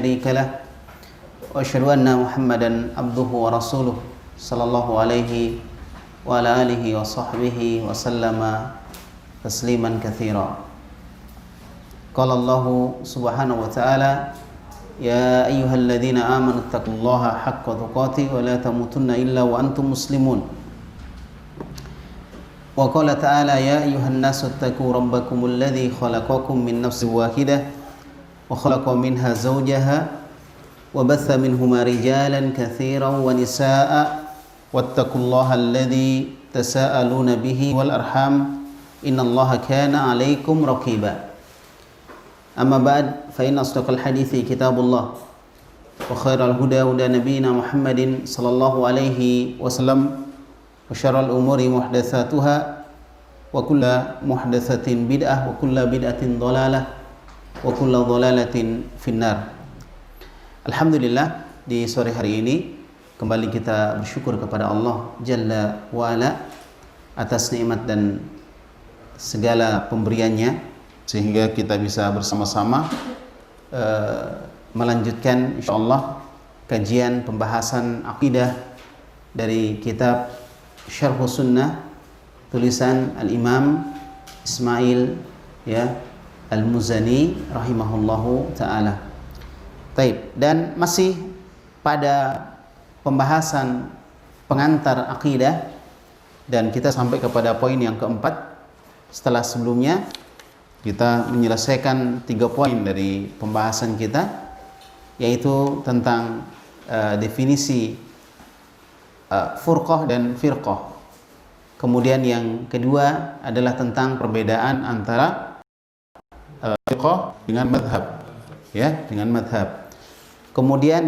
شريك له وأشهد أن محمدا عبده ورسوله صلى الله عليه وعلى آله وصحبه وسلم تسليما كثيرا. قال الله سبحانه وتعالى يا أيها الذين آمنوا اتقوا الله حق تقاته ولا تموتن إلا وأنتم مسلمون. وقال تعالى يا أيها الناس اتقوا ربكم الذي خلقكم من نفس واحدة وخلق منها زوجها وبث منهما رجالا كثيرا ونساء واتقوا الله الذي تساءلون به والأرحام إن الله كان عليكم رقيبا. أما بعد فإن أصدق الحديث كتاب الله وخير الهدى هدى نبينا محمد صلى الله عليه وسلم وشر الأمور محدثاتها وكل محدثة بدعة وكل بدعة ضلالة وكل ضلالة في النار. Alhamdulillah, di sore hari ini kembali kita bersyukur kepada Allah Jalla wa'ala atas nikmat dan segala pemberiannya sehingga kita bisa bersama-sama melanjutkan insyaallah kajian pembahasan akidah dari kitab Syarh Sunnah tulisan Al-Imam Ismail Al-Muzani rahimahullahu taala. Taib, dan masih pada pembahasan pengantar akidah dan kita sampai kepada poin yang keempat setelah sebelumnya kita menyelesaikan 3 poin dari pembahasan kita, yaitu tentang definisi furqah dan firqah. Kemudian yang kedua adalah tentang perbedaan antara firqah dengan madhab, dengan madhab. Kemudian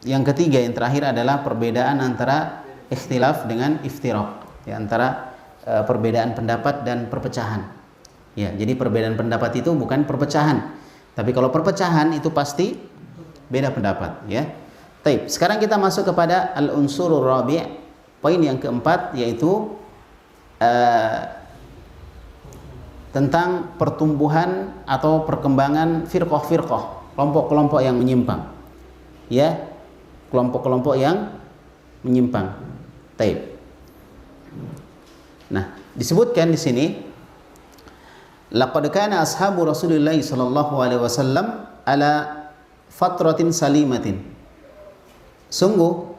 yang ketiga, yang terakhir adalah perbedaan antara ikhtilaf dengan iftiraq, antara perbedaan pendapat dan perpecahan. Jadi perbedaan pendapat itu bukan perpecahan, tapi kalau perpecahan itu pasti beda pendapat. Taib. Sekarang kita masuk kepada al-unsurur rabi', poin yang keempat, yaitu tentang pertumbuhan atau perkembangan firqah-firqah, kelompok-kelompok yang menyimpang. Kelompok-kelompok yang menyimpang. Taib. Nah, disebutkan di sini laqad kana ashabu Rasulillah sallallahu alaihi wasallam ala fatratin salimatin. Sungguh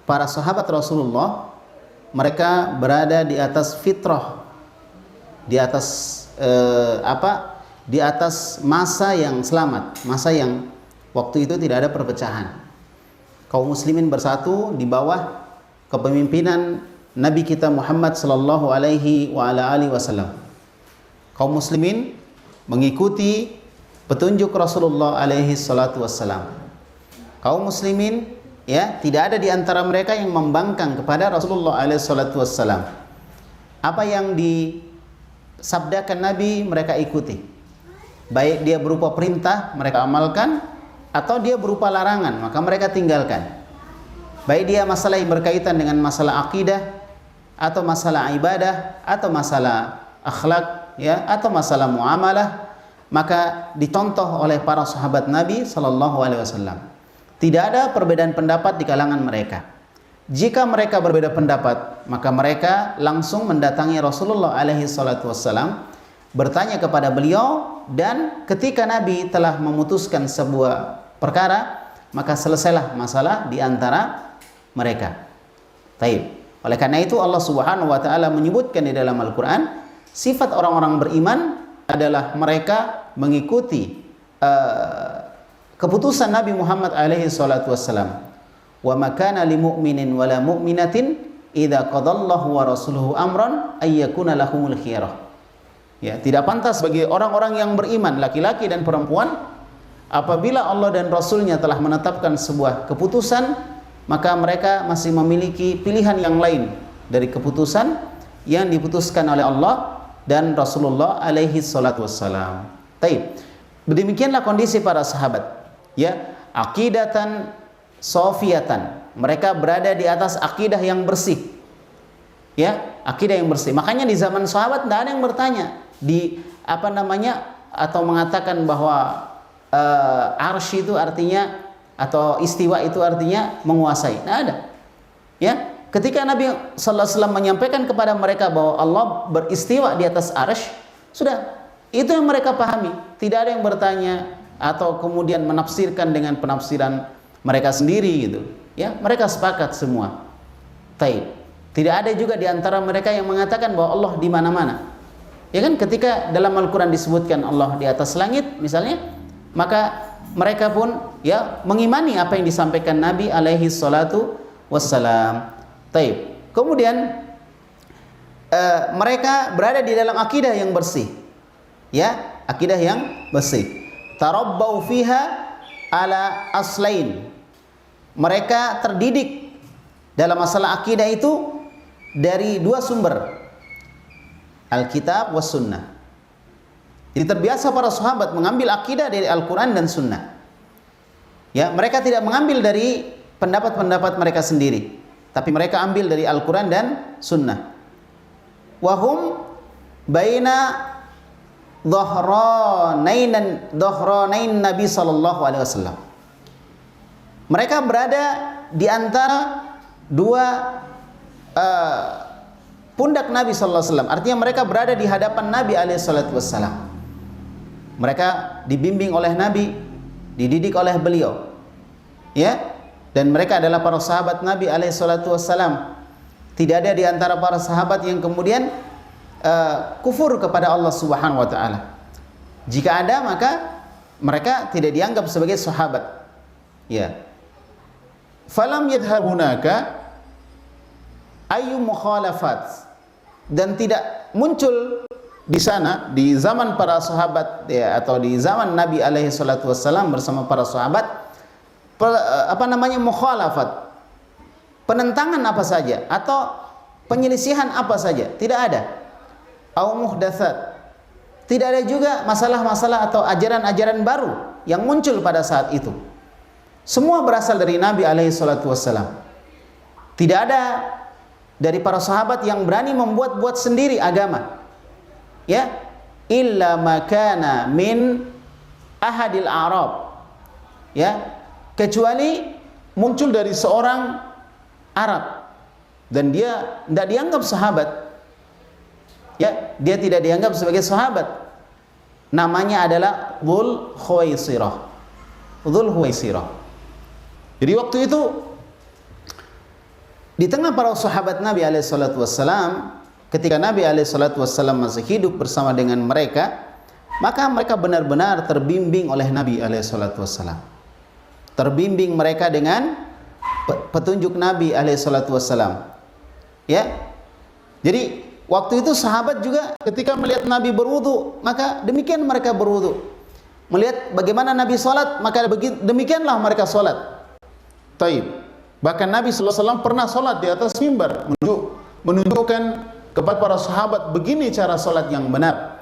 para sahabat Rasulullah mereka berada di atas fitrah, di atas di atas masa yang selamat, masa yang waktu itu tidak ada perpecahan. Kaum muslimin bersatu di bawah kepemimpinan Nabi kita Muhammad sallallahu alaihi wa ala alihi wasallam. Kaum muslimin mengikuti petunjuk Rasulullah alaihi salatu wassalam. Kaum muslimin tidak ada di antara mereka yang membangkang kepada Rasulullah alaihi salatu wassalam. Apa yang disabdakan Nabi mereka ikuti. Baik dia berupa perintah mereka amalkan, atau dia berupa larangan maka mereka tinggalkan. Baik dia masalah yang berkaitan dengan masalah akidah, atau masalah ibadah, atau masalah akhlak, atau masalah muamalah, maka dicontoh oleh para sahabat Nabi sallallahu alaihi wasallam. Tidak ada perbedaan pendapat di kalangan mereka. Jika mereka berbeda pendapat, maka mereka langsung mendatangi Rasulullah alaihi salatu wasallam, bertanya kepada beliau, dan ketika Nabi telah memutuskan sebuah perkara, maka selesailah masalah di antara mereka. Taib. Oleh karena itu Allah Subhanahu wa taala menyebutkan di dalam Al-Qur'an, sifat orang-orang beriman adalah mereka mengikuti keputusan Nabi Muhammad alaihi salatu wassalam. Wa ma kana lil mu'minin wa la mu'minatin idza qadallahu wa rasuluhu amran ay yakuna lahumul khiyarah. Tidak pantas bagi orang-orang yang beriman, laki-laki dan perempuan, apabila Allah dan Rasulnya telah menetapkan sebuah keputusan, maka mereka masih memiliki pilihan yang lain dari keputusan yang diputuskan oleh Allah dan Rasulullah alaihi salatu wassalam. Taib. Demikianlah kondisi para sahabat. Aqidatan sofiyatan. Mereka berada di atas akidah yang bersih. Akidah yang bersih. Makanya di zaman sahabat tidak ada yang bertanya atau mengatakan bahwa arsy itu artinya, atau istiwa itu artinya menguasai. Nah, ada. Ya, ketika Nabi sallallahu alaihi wasallam menyampaikan kepada mereka bahwa Allah beristiwa di atas arsy, sudah, itu yang mereka pahami. Tidak ada yang bertanya atau kemudian menafsirkan dengan penafsiran mereka sendiri gitu. Ya, mereka sepakat semua. Taib. Tidak ada juga di antara mereka yang mengatakan bahwa Allah di mana-mana. Ya kan, ketika dalam Al-Qur'an disebutkan Allah di atas langit misalnya, maka mereka pun ya mengimani apa yang disampaikan Nabi alaihi salatu wassalam. Taib. Kemudian mereka berada di dalam akidah yang bersih. Ya, akidah yang bersih. Tarabbau fiha ala aslain. Mereka terdidik dalam masalah akidah itu dari dua sumber, Alkitab was Sunnah. Jadi terbiasa para sahabat mengambil akidah dari Al-Quran dan Sunnah. Ya, mereka tidak mengambil dari pendapat-pendapat mereka sendiri, tapi mereka ambil dari Al-Quran dan Sunnah. Wahum baina dhahranain Nabi sallallahu alaihi wasallam. Mereka berada di antara dua pundak Nabi sallallahu alaihi wasallam. Artinya mereka berada di hadapan Nabi alaihi salatu wasallam. Mereka dibimbing oleh Nabi, dididik oleh beliau. Ya, dan mereka adalah para sahabat Nabi alaihi salatu wasallam. Tidak ada di antara para sahabat yang kemudian kufur kepada Allah Subhanahu wa taala. Jika ada, maka mereka tidak dianggap sebagai sahabat. Ya. Falam yadhhar hunaka ayu mukhalafat, dan tidak muncul di sana di zaman para sahabat ya, atau di zaman Nabi alaihi salatu wassalam bersama para sahabat mukhalafat, penentangan apa saja atau penyelisihan apa saja, tidak ada. Au muhdatsat, tidak ada juga masalah-masalah atau ajaran-ajaran baru yang muncul pada saat itu. Semua berasal dari Nabi alaihi salatu wassalam. Tidak ada dari para sahabat yang berani membuat-buat sendiri agama. Ya, illa makana min ahadil Arab. Ya, kecuali muncul dari seorang Arab dan dia tidak dianggap sahabat. Ya, dia tidak dianggap sebagai sahabat. Namanya adalah Dzul Khuwaisirah. Dzul Khuwaisirah. Jadi waktu itu di tengah para sahabat Nabi alaihi salatu wassalam, ketika Nabi alaihi salatu wassalam masih hidup bersama dengan mereka, maka mereka benar-benar terbimbing oleh Nabi alaihi salatu wassalam. Terbimbing mereka dengan petunjuk Nabi alaihi salatu wassalam. Ya. Jadi waktu itu sahabat juga ketika melihat Nabi berwudu, maka demikian mereka berwudu. Melihat bagaimana Nabi salat, maka demikianlah mereka salat. Taib. Bahkan Nabi sallallahu alaihi wasallam pernah salat di atas mimbar, menunjukkan kepada para sahabat begini cara salat yang benar.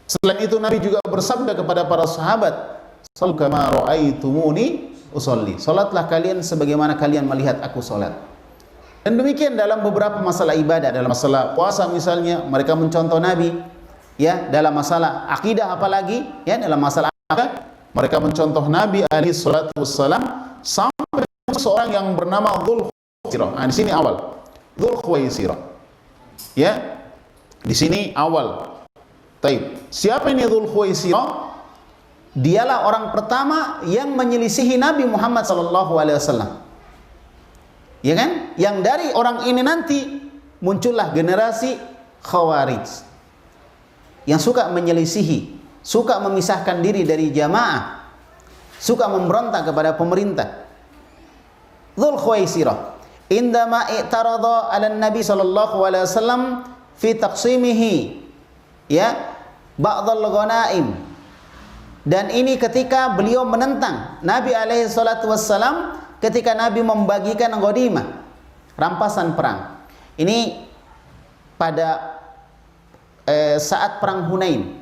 Selain itu Nabi juga bersabda kepada para sahabat, "Shallu kama ra'aitumuni usolli." Salatlah kalian sebagaimana kalian melihat aku salat. Dan demikian dalam beberapa masalah ibadah, dalam masalah puasa misalnya, mereka mencontoh Nabi. Ya, dalam masalah akidah apalagi, ya, dalam masalah akidah, mereka mencontoh Nabi alaihi salatu wassalam sampai seorang yang bernama Dzul Khuwaisirah. Nah, di sini awal. Dzul Khuwaisirah. Ya. Di sini awal. Taib. Siapa ini Dzul Khuwaisirah? Dialah orang pertama yang menyelisihi Nabi Muhammad sallallahu alaihi wasallam. Ya kan? Yang dari orang ini nanti muncullah generasi Khawarij yang suka menyelisihi, suka memisahkan diri dari jamaah, suka memberontak kepada pemerintah. Dzul Khuwaisirah indama i'tarada 'ala Nabi sallallahu alaihi wasallam fi taqsimihi ya ba'dhal ghanaim. Dan ini ketika beliau menentang Nabi alaihi salatu wassalam ketika Nabi membagikan ghanimah, rampasan perang. Ini pada saat perang Hunain.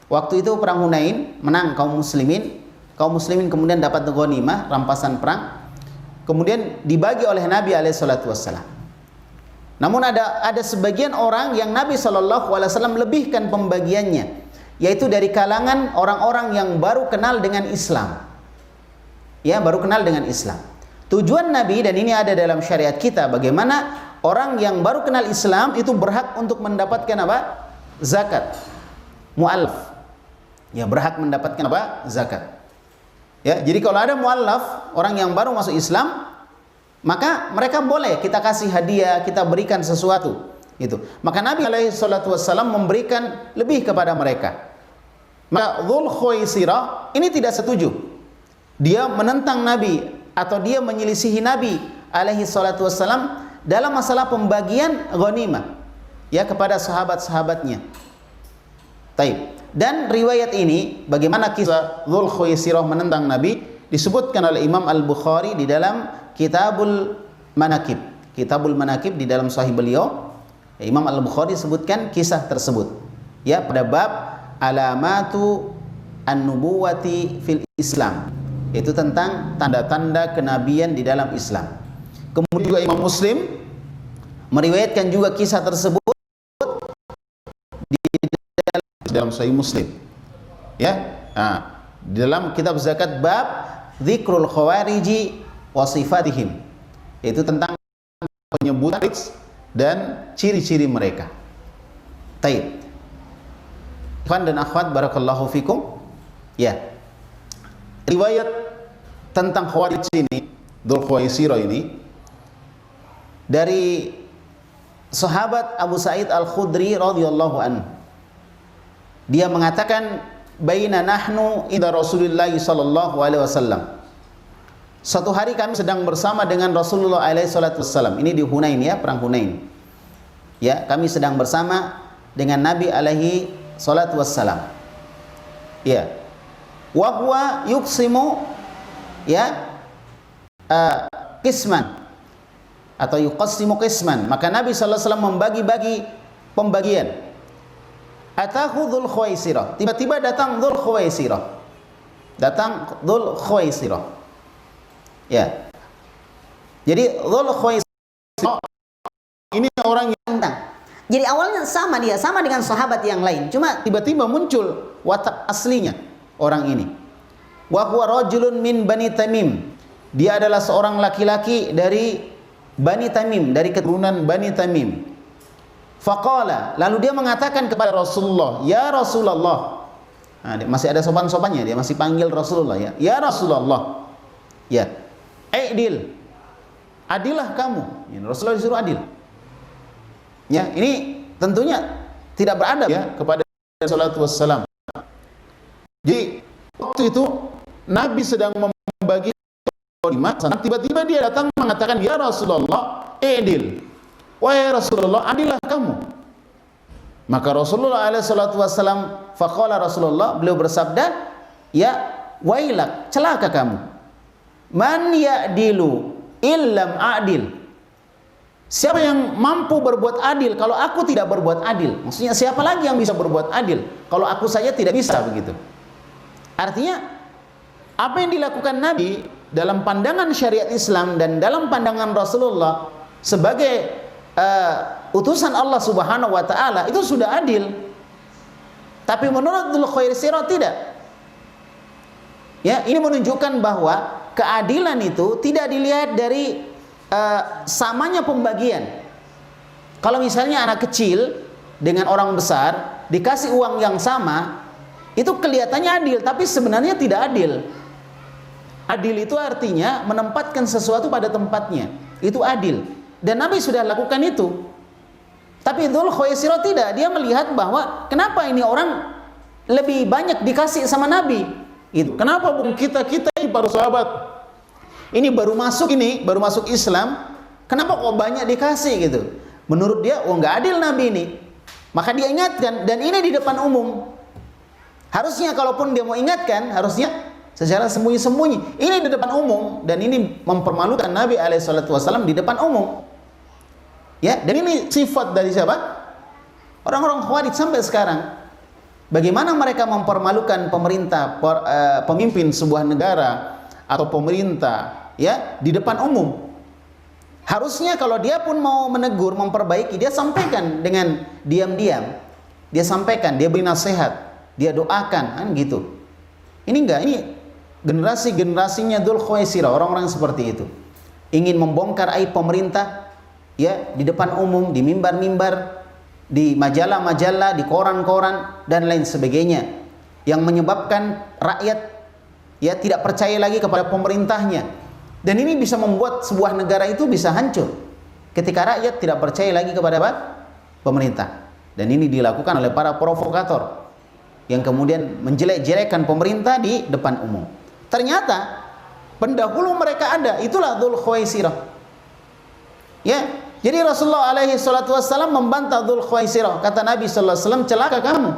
Waktu itu perang Hunain menang kaum muslimin. Kaum muslimin kemudian dapat ghanimah, rampasan perang. Kemudian dibagi oleh Nabi alaihi salatu wassalam. Namun ada sebagian orang yang Nabi sallallahu alaihi wasallam lebihkan pembagiannya. yaitu dari kalangan orang-orang yang baru kenal dengan Islam. Ya, baru kenal dengan Islam. Tujuan Nabi, dan ini ada dalam syariat kita, bagaimana orang yang baru kenal Islam itu berhak untuk mendapatkan apa? Zakat. Mu'allaf. Ya, berhak mendapatkan apa? Zakat. Ya, jadi kalau ada mu'allaf, orang yang baru masuk Islam, maka mereka boleh kita kasih hadiah, kita berikan sesuatu. Gitu. Maka Nabi SAW memberikan lebih kepada mereka. Maka Dzul Khuwaisirah ini tidak setuju. Dia menentang Nabi atau dia menyelisihi Nabi SAW dalam masalah pembagian ghanimah ya kepada sahabat-sahabatnya. Taib. Dan riwayat ini, bagaimana kisah Dzul Khuwaisirah menentang Nabi, disebutkan oleh Imam Al-Bukhari di dalam Kitabul Manaqib. Kitabul Manaqib di dalam sahih beliau, Imam Al-Bukhari sebutkan kisah tersebut. Ya, pada bab alamatu an-nubuwati fil Islam. Itu tentang tanda-tanda kenabian di dalam Islam. Kemudian juga Imam Muslim meriwayatkan juga kisah tersebut di dalam Sahih Muslim. Ya, di dalam kitab zakat bab Dzikrul Khawariji wa sifatihim. Itu tentang penyebutan dan ciri-ciri mereka. Taib. Ikhwan dan akhwat barakallahu fikum. Ya. Riwayat tentang Khawarij ini, Dzul Khuwaisirah ini, dari sahabat Abu Sa'id Al-Khudri radhiyallahu anhu. Dia mengatakan, baina nahnu inda Rasulillah sallallahu alaihi wasallam. Suatu hari kami sedang bersama dengan Rasulullah alaihi salatu wasallam. Ini di Hunain ya, perang Hunain. Ya, kami sedang bersama dengan Nabi alaihi salatu wasallam. Ya. Wa huwa yuqsimu ya qisman atau yuqassimu qisman. Maka Nabi sallallahu alaihi wasallam membagi-bagi pembagian. Atahu Dzul Khuwaisirah. Tiba-tiba datang Dzul Khuwaisirah. Datang Dzul Khuwaisirah. Ya. Jadi Dzul Khuwaisirah ini orang yang jadi awalnya sama dia, sama dengan sahabat yang lain. Cuma tiba-tiba muncul watak aslinya orang ini. Wa huwa rajulun min Bani Tamim. Dia adalah seorang laki-laki dari Bani Tamim, dari keturunan Bani Tamim. Faqala, lalu dia mengatakan kepada Rasulullah, "Ya Rasulullah." Nah, masih ada sopan-sopannya, dia masih panggil Rasulullah ya. "Ya Rasulullah." Ya. "I'dil." Adillah kamu. Ya, Rasulullah disuruh adil. Ya, ini tentunya tidak beradab ya kepada sallallahu wassalam. Jadi waktu itu Nabi sedang membagi ghanimah, tiba-tiba dia datang mengatakan, "Ya Rasulullah, i'dil." Wahai Rasulullah, adillah kamu. Maka Rasulullah alaihi salatu wasallam, faqala Rasulullah, beliau bersabda, "Ya wailak, celaka kamu. Man ya'dilu illam a'dil." Siapa yang mampu berbuat adil kalau aku tidak berbuat adil? Maksudnya siapa lagi yang bisa berbuat adil kalau aku saja tidak bisa, begitu. Artinya apa yang dilakukan Nabi dalam pandangan syariat Islam dan dalam pandangan Rasulullah sebagai utusan Allah Subhanahu wa taala itu sudah adil. Tapi menurut Dzul Khuwaisirah tidak. Ya, ini menunjukkan bahwa keadilan itu tidak dilihat dari samanya pembagian. Kalau misalnya anak kecil dengan orang besar dikasih uang yang sama, itu kelihatannya adil, tapi sebenarnya tidak adil. Adil itu artinya menempatkan sesuatu pada tempatnya. Itu adil. Dan Nabi sudah lakukan itu. Tapi Dzul Khuwaisirah tidak. Dia melihat bahwa kenapa ini orang lebih banyak dikasih sama Nabi. Itu. Kenapa kita ini para sahabat ini baru masuk Islam, kenapa kok banyak dikasih gitu? Menurut dia, nggak adil Nabi ini. Maka dia ingatkan, dan ini di depan umum. Harusnya kalaupun dia mau ingatkan, harusnya secara sembunyi-sembunyi. Ini di depan umum, dan ini mempermalukan Nabi SAW di depan umum. Ya, dan ini sifat dari siapa? Orang-orang Khawarij sampai sekarang. Bagaimana mereka mempermalukan pemerintah, pemimpin sebuah negara atau pemerintah ya di depan umum. Harusnya kalau dia pun mau menegur, memperbaiki, dia sampaikan dengan diam-diam. Dia sampaikan, dia beri nasihat. dia doakan, kan gitu. Ini enggak, ini generasinya Dzul Khuwaisirah, orang-orang seperti itu. Ingin membongkar aib pemerintah, ya, di depan umum, di mimbar-mimbar, di majalah-majalah, di koran-koran dan lain sebagainya, yang menyebabkan rakyat ya tidak percaya lagi kepada pemerintahnya. Dan ini bisa membuat sebuah negara itu bisa hancur ketika rakyat tidak percaya lagi kepada apa? Pemerintah. Dan ini dilakukan oleh para provokator yang kemudian menjelek-jelekan pemerintah di depan umum. Ternyata pendahulu mereka ada, itulah Dzul Khuwaisirah. Ya, jadi Rasulullah alaihi salatu wassalam membantah Dzul Khuwaisirah. Kata Nabi sallallahu alaihi wasallam, celaka kamu.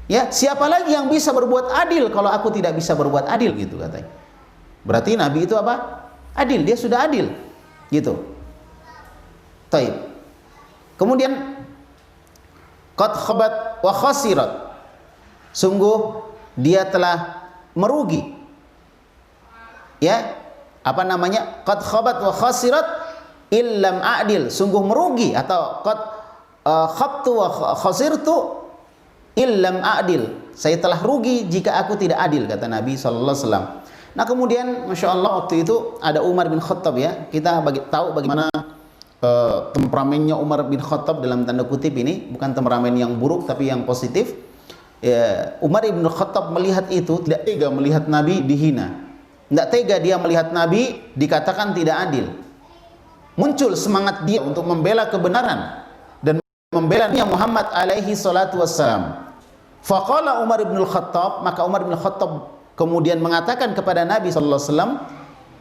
Ya, siapa lagi yang bisa berbuat adil kalau aku tidak bisa berbuat adil, gitu katanya. Berarti Nabi itu apa? Adil, dia sudah adil. Gitu. Taib. Kemudian qad khabat wa khasirat. Sungguh dia telah merugi. Ya, apa namanya? Qad khabat wa khasirat illam a'dil. Sungguh merugi, atau qad khabtu wa khasirtu illam a'dil. Saya telah rugi jika aku tidak adil, kata Nabi sallallahu alaihi wasallam. Nah, kemudian Masya Allah waktu itu ada Umar bin Khattab, ya. Kita tahu bagaimana temperamennya Umar bin Khattab, dalam tanda kutip ini, bukan temperamen yang buruk tapi yang positif. Ya, Umar bin Khattab melihat itu, tidak tega melihat Nabi dihina. Tidak tega dia melihat Nabi dikatakan tidak adil. Muncul semangat dia untuk membela kebenaran dan membela Nabi Muhammad alaihi salatu wassalam. Faqala Umar bin Khattab, maka Umar bin Khattab kemudian mengatakan kepada Nabi sallallahu alaihi wasallam,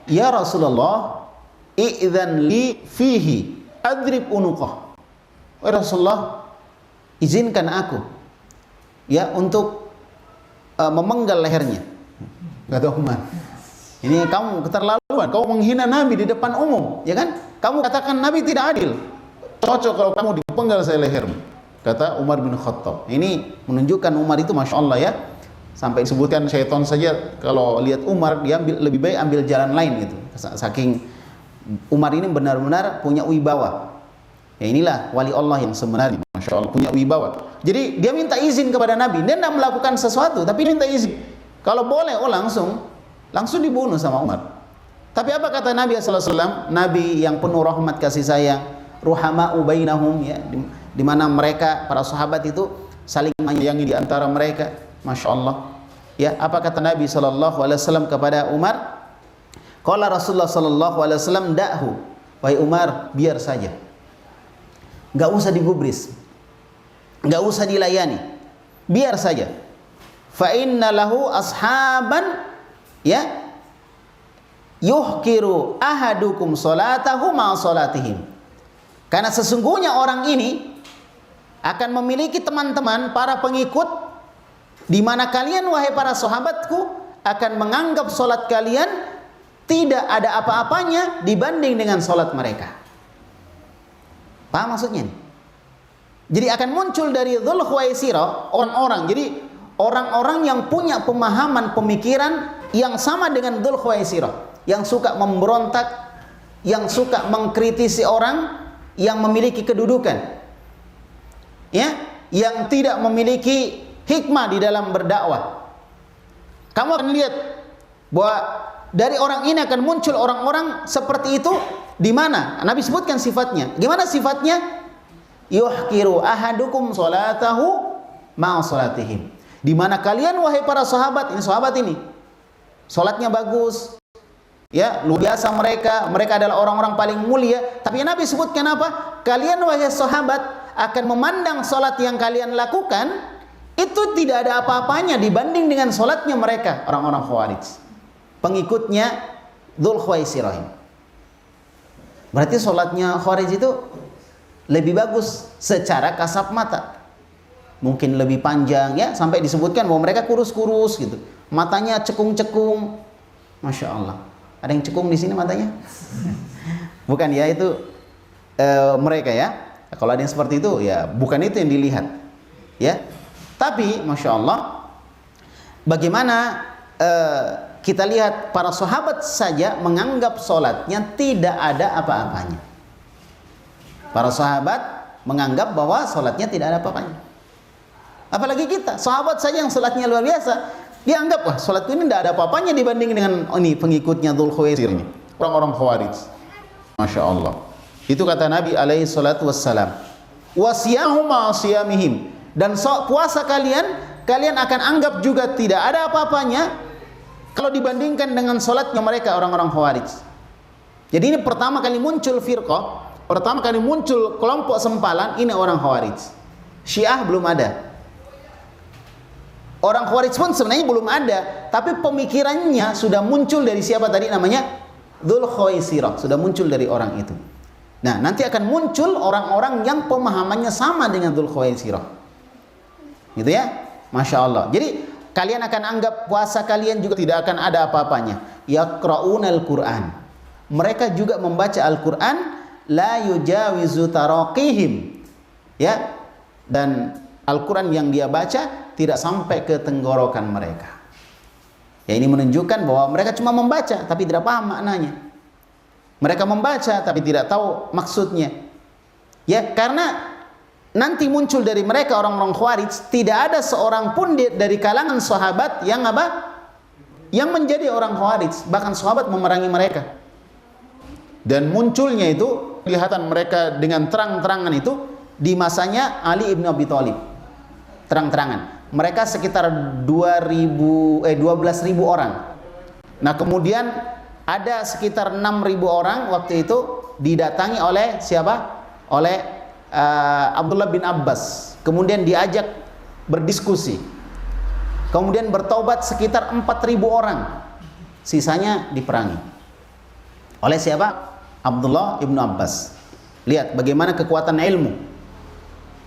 "Ya Rasulullah, i'dzan li fihi adrib unuqah." Wahai Rasulullah, izinkan aku ya untuk memenggal lehernya. Kata Umar, ini kamu keterlaluan, kau menghina Nabi di depan umum, ya kan? Kamu katakan Nabi tidak adil. Cocok kalau kamu dipenggal saya lehermu, kata Umar bin Khattab. Ini menunjukkan Umar itu Masya Allah, ya. Sampai disebutkan syaitan saja kalau lihat Umar, dia lebih baik ambil jalan lain gitu. Saking Umar ini benar-benar punya wibawa. Ya, inilah wali Allah yang sebenarnya, Masya Allah, punya wibawa. Jadi dia minta izin kepada Nabi. Dia tidak melakukan sesuatu, tapi minta izin. Kalau boleh, langsung dibunuh sama Umar. Tapi apa kata Nabi sallallahu alaihi wasallam? Nabi yang penuh rahmat kasih sayang, ruhama'u bainahum, ya, di mana mereka para sahabat itu saling menyayangi di antara mereka. Masya Allah. Ya, apa kata Nabi sallallahu alaihi wasallam kepada Umar? Qala Rasulullah sallallahu alaihi wasallam, da'hu. Wahai Umar, biar saja. Enggak usah digubris. Enggak usah dilayani. Biar saja. Fa inna lahu ashaban, ya, yuhkiru ahadukum salatahu ma salatihim. Karena sesungguhnya orang ini akan memiliki teman-teman, para pengikut, di mana kalian wahai para sahabatku akan menganggap salat kalian tidak ada apa-apanya dibanding dengan salat mereka. Paham maksudnya? Jadi akan muncul dari Dzul Khuwaisirah orang-orang. Jadi orang-orang yang punya pemahaman pemikiran yang sama dengan Dzul Khuwaisirah, yang suka memberontak, yang suka mengkritisi orang yang memiliki kedudukan, ya, yang tidak memiliki hikmah di dalam berdakwah. Kamu akan lihat bahwa dari orang ini akan muncul orang-orang seperti itu, di mana Nabi sebutkan sifatnya. Gimana sifatnya? Yuhkiru ahadukum salatahu ma salatihim. Di mana kalian wahai para sahabat, ini sahabat ini salatnya bagus, ya, luar biasa mereka adalah orang-orang paling mulia. Tapi Nabi sebutkan apa? Kalian wahai sahabat akan memandang salat yang kalian lakukan itu tidak ada apa-apanya dibanding dengan salatnya mereka, orang-orang Khawarij, pengikutnya Dzul Khuwaisirah. Berarti salatnya Khawarij itu lebih bagus secara kasat mata. Mungkin lebih panjang, ya, sampai disebutkan bahwa mereka kurus-kurus gitu. Matanya cekung-cekung. Masya Allah. Ada yang cekung di sini matanya? Bukan, ya, itu mereka, ya. Kalau ada yang seperti itu, ya bukan itu yang dilihat, ya. Tapi Masya Allah, bagaimana kita lihat para sahabat saja menganggap sholatnya tidak ada apa-apanya. Para sahabat menganggap bahwa sholatnya tidak ada apa-apanya. Apalagi kita, sahabat saja yang salatnya luar biasa, dia anggap, wah salatku ini tidak ada apa-apanya dibanding dengan ini pengikutnya Dzul Khuwaisir ini, orang-orang Khawarij. Masya Allah. Itu kata Nabi alaihi salatu wassalam. Wasiyahum ma'asiyamihim. Dan puasa kalian akan anggap juga tidak ada apa-apanya kalau dibandingkan dengan salatnya mereka orang-orang Khawarij. Jadi ini pertama kali muncul firqah, pertama kali muncul kelompok sempalan, ini orang Khawarij. Syiah belum ada. Orang Khawarij pun sebenarnya belum ada, tapi pemikirannya sudah muncul dari siapa tadi namanya? Dzul Khuwaisirah, sudah muncul dari orang itu. Nah, nanti akan muncul orang-orang yang pemahamannya sama dengan Dzul Khuwaisirah. Gitu ya? Masya Allah. Jadi, kalian akan anggap puasa kalian juga tidak akan ada apa-apanya. Yaqra'unal Qur'an. Mereka juga membaca Al-Qur'an, la yujawizu taraqihim. Ya. Dan Al-Quran yang dia baca tidak sampai ke tenggorokan mereka. Ya, ini menunjukkan bahwa mereka cuma membaca tapi tidak paham maknanya. Mereka membaca tapi tidak tahu maksudnya. Ya, karena nanti muncul dari mereka orang-orang Khawarij, tidak ada seorang pun dari kalangan sahabat yang apa? Yang menjadi orang Khawarij, bahkan sahabat memerangi mereka. Dan munculnya itu kelihatan mereka dengan terang-terangan itu di masanya Ali ibn Abi Thalib. Terang-terangan. Mereka sekitar 12.000 orang. Nah, kemudian ada sekitar 6.000 orang waktu itu didatangi oleh siapa? Oleh Abdullah bin Abbas. Kemudian diajak berdiskusi. Kemudian bertaubat sekitar 4.000 orang. Sisanya diperangi. Oleh siapa? Abdullah ibn Abbas. Lihat bagaimana kekuatan ilmu.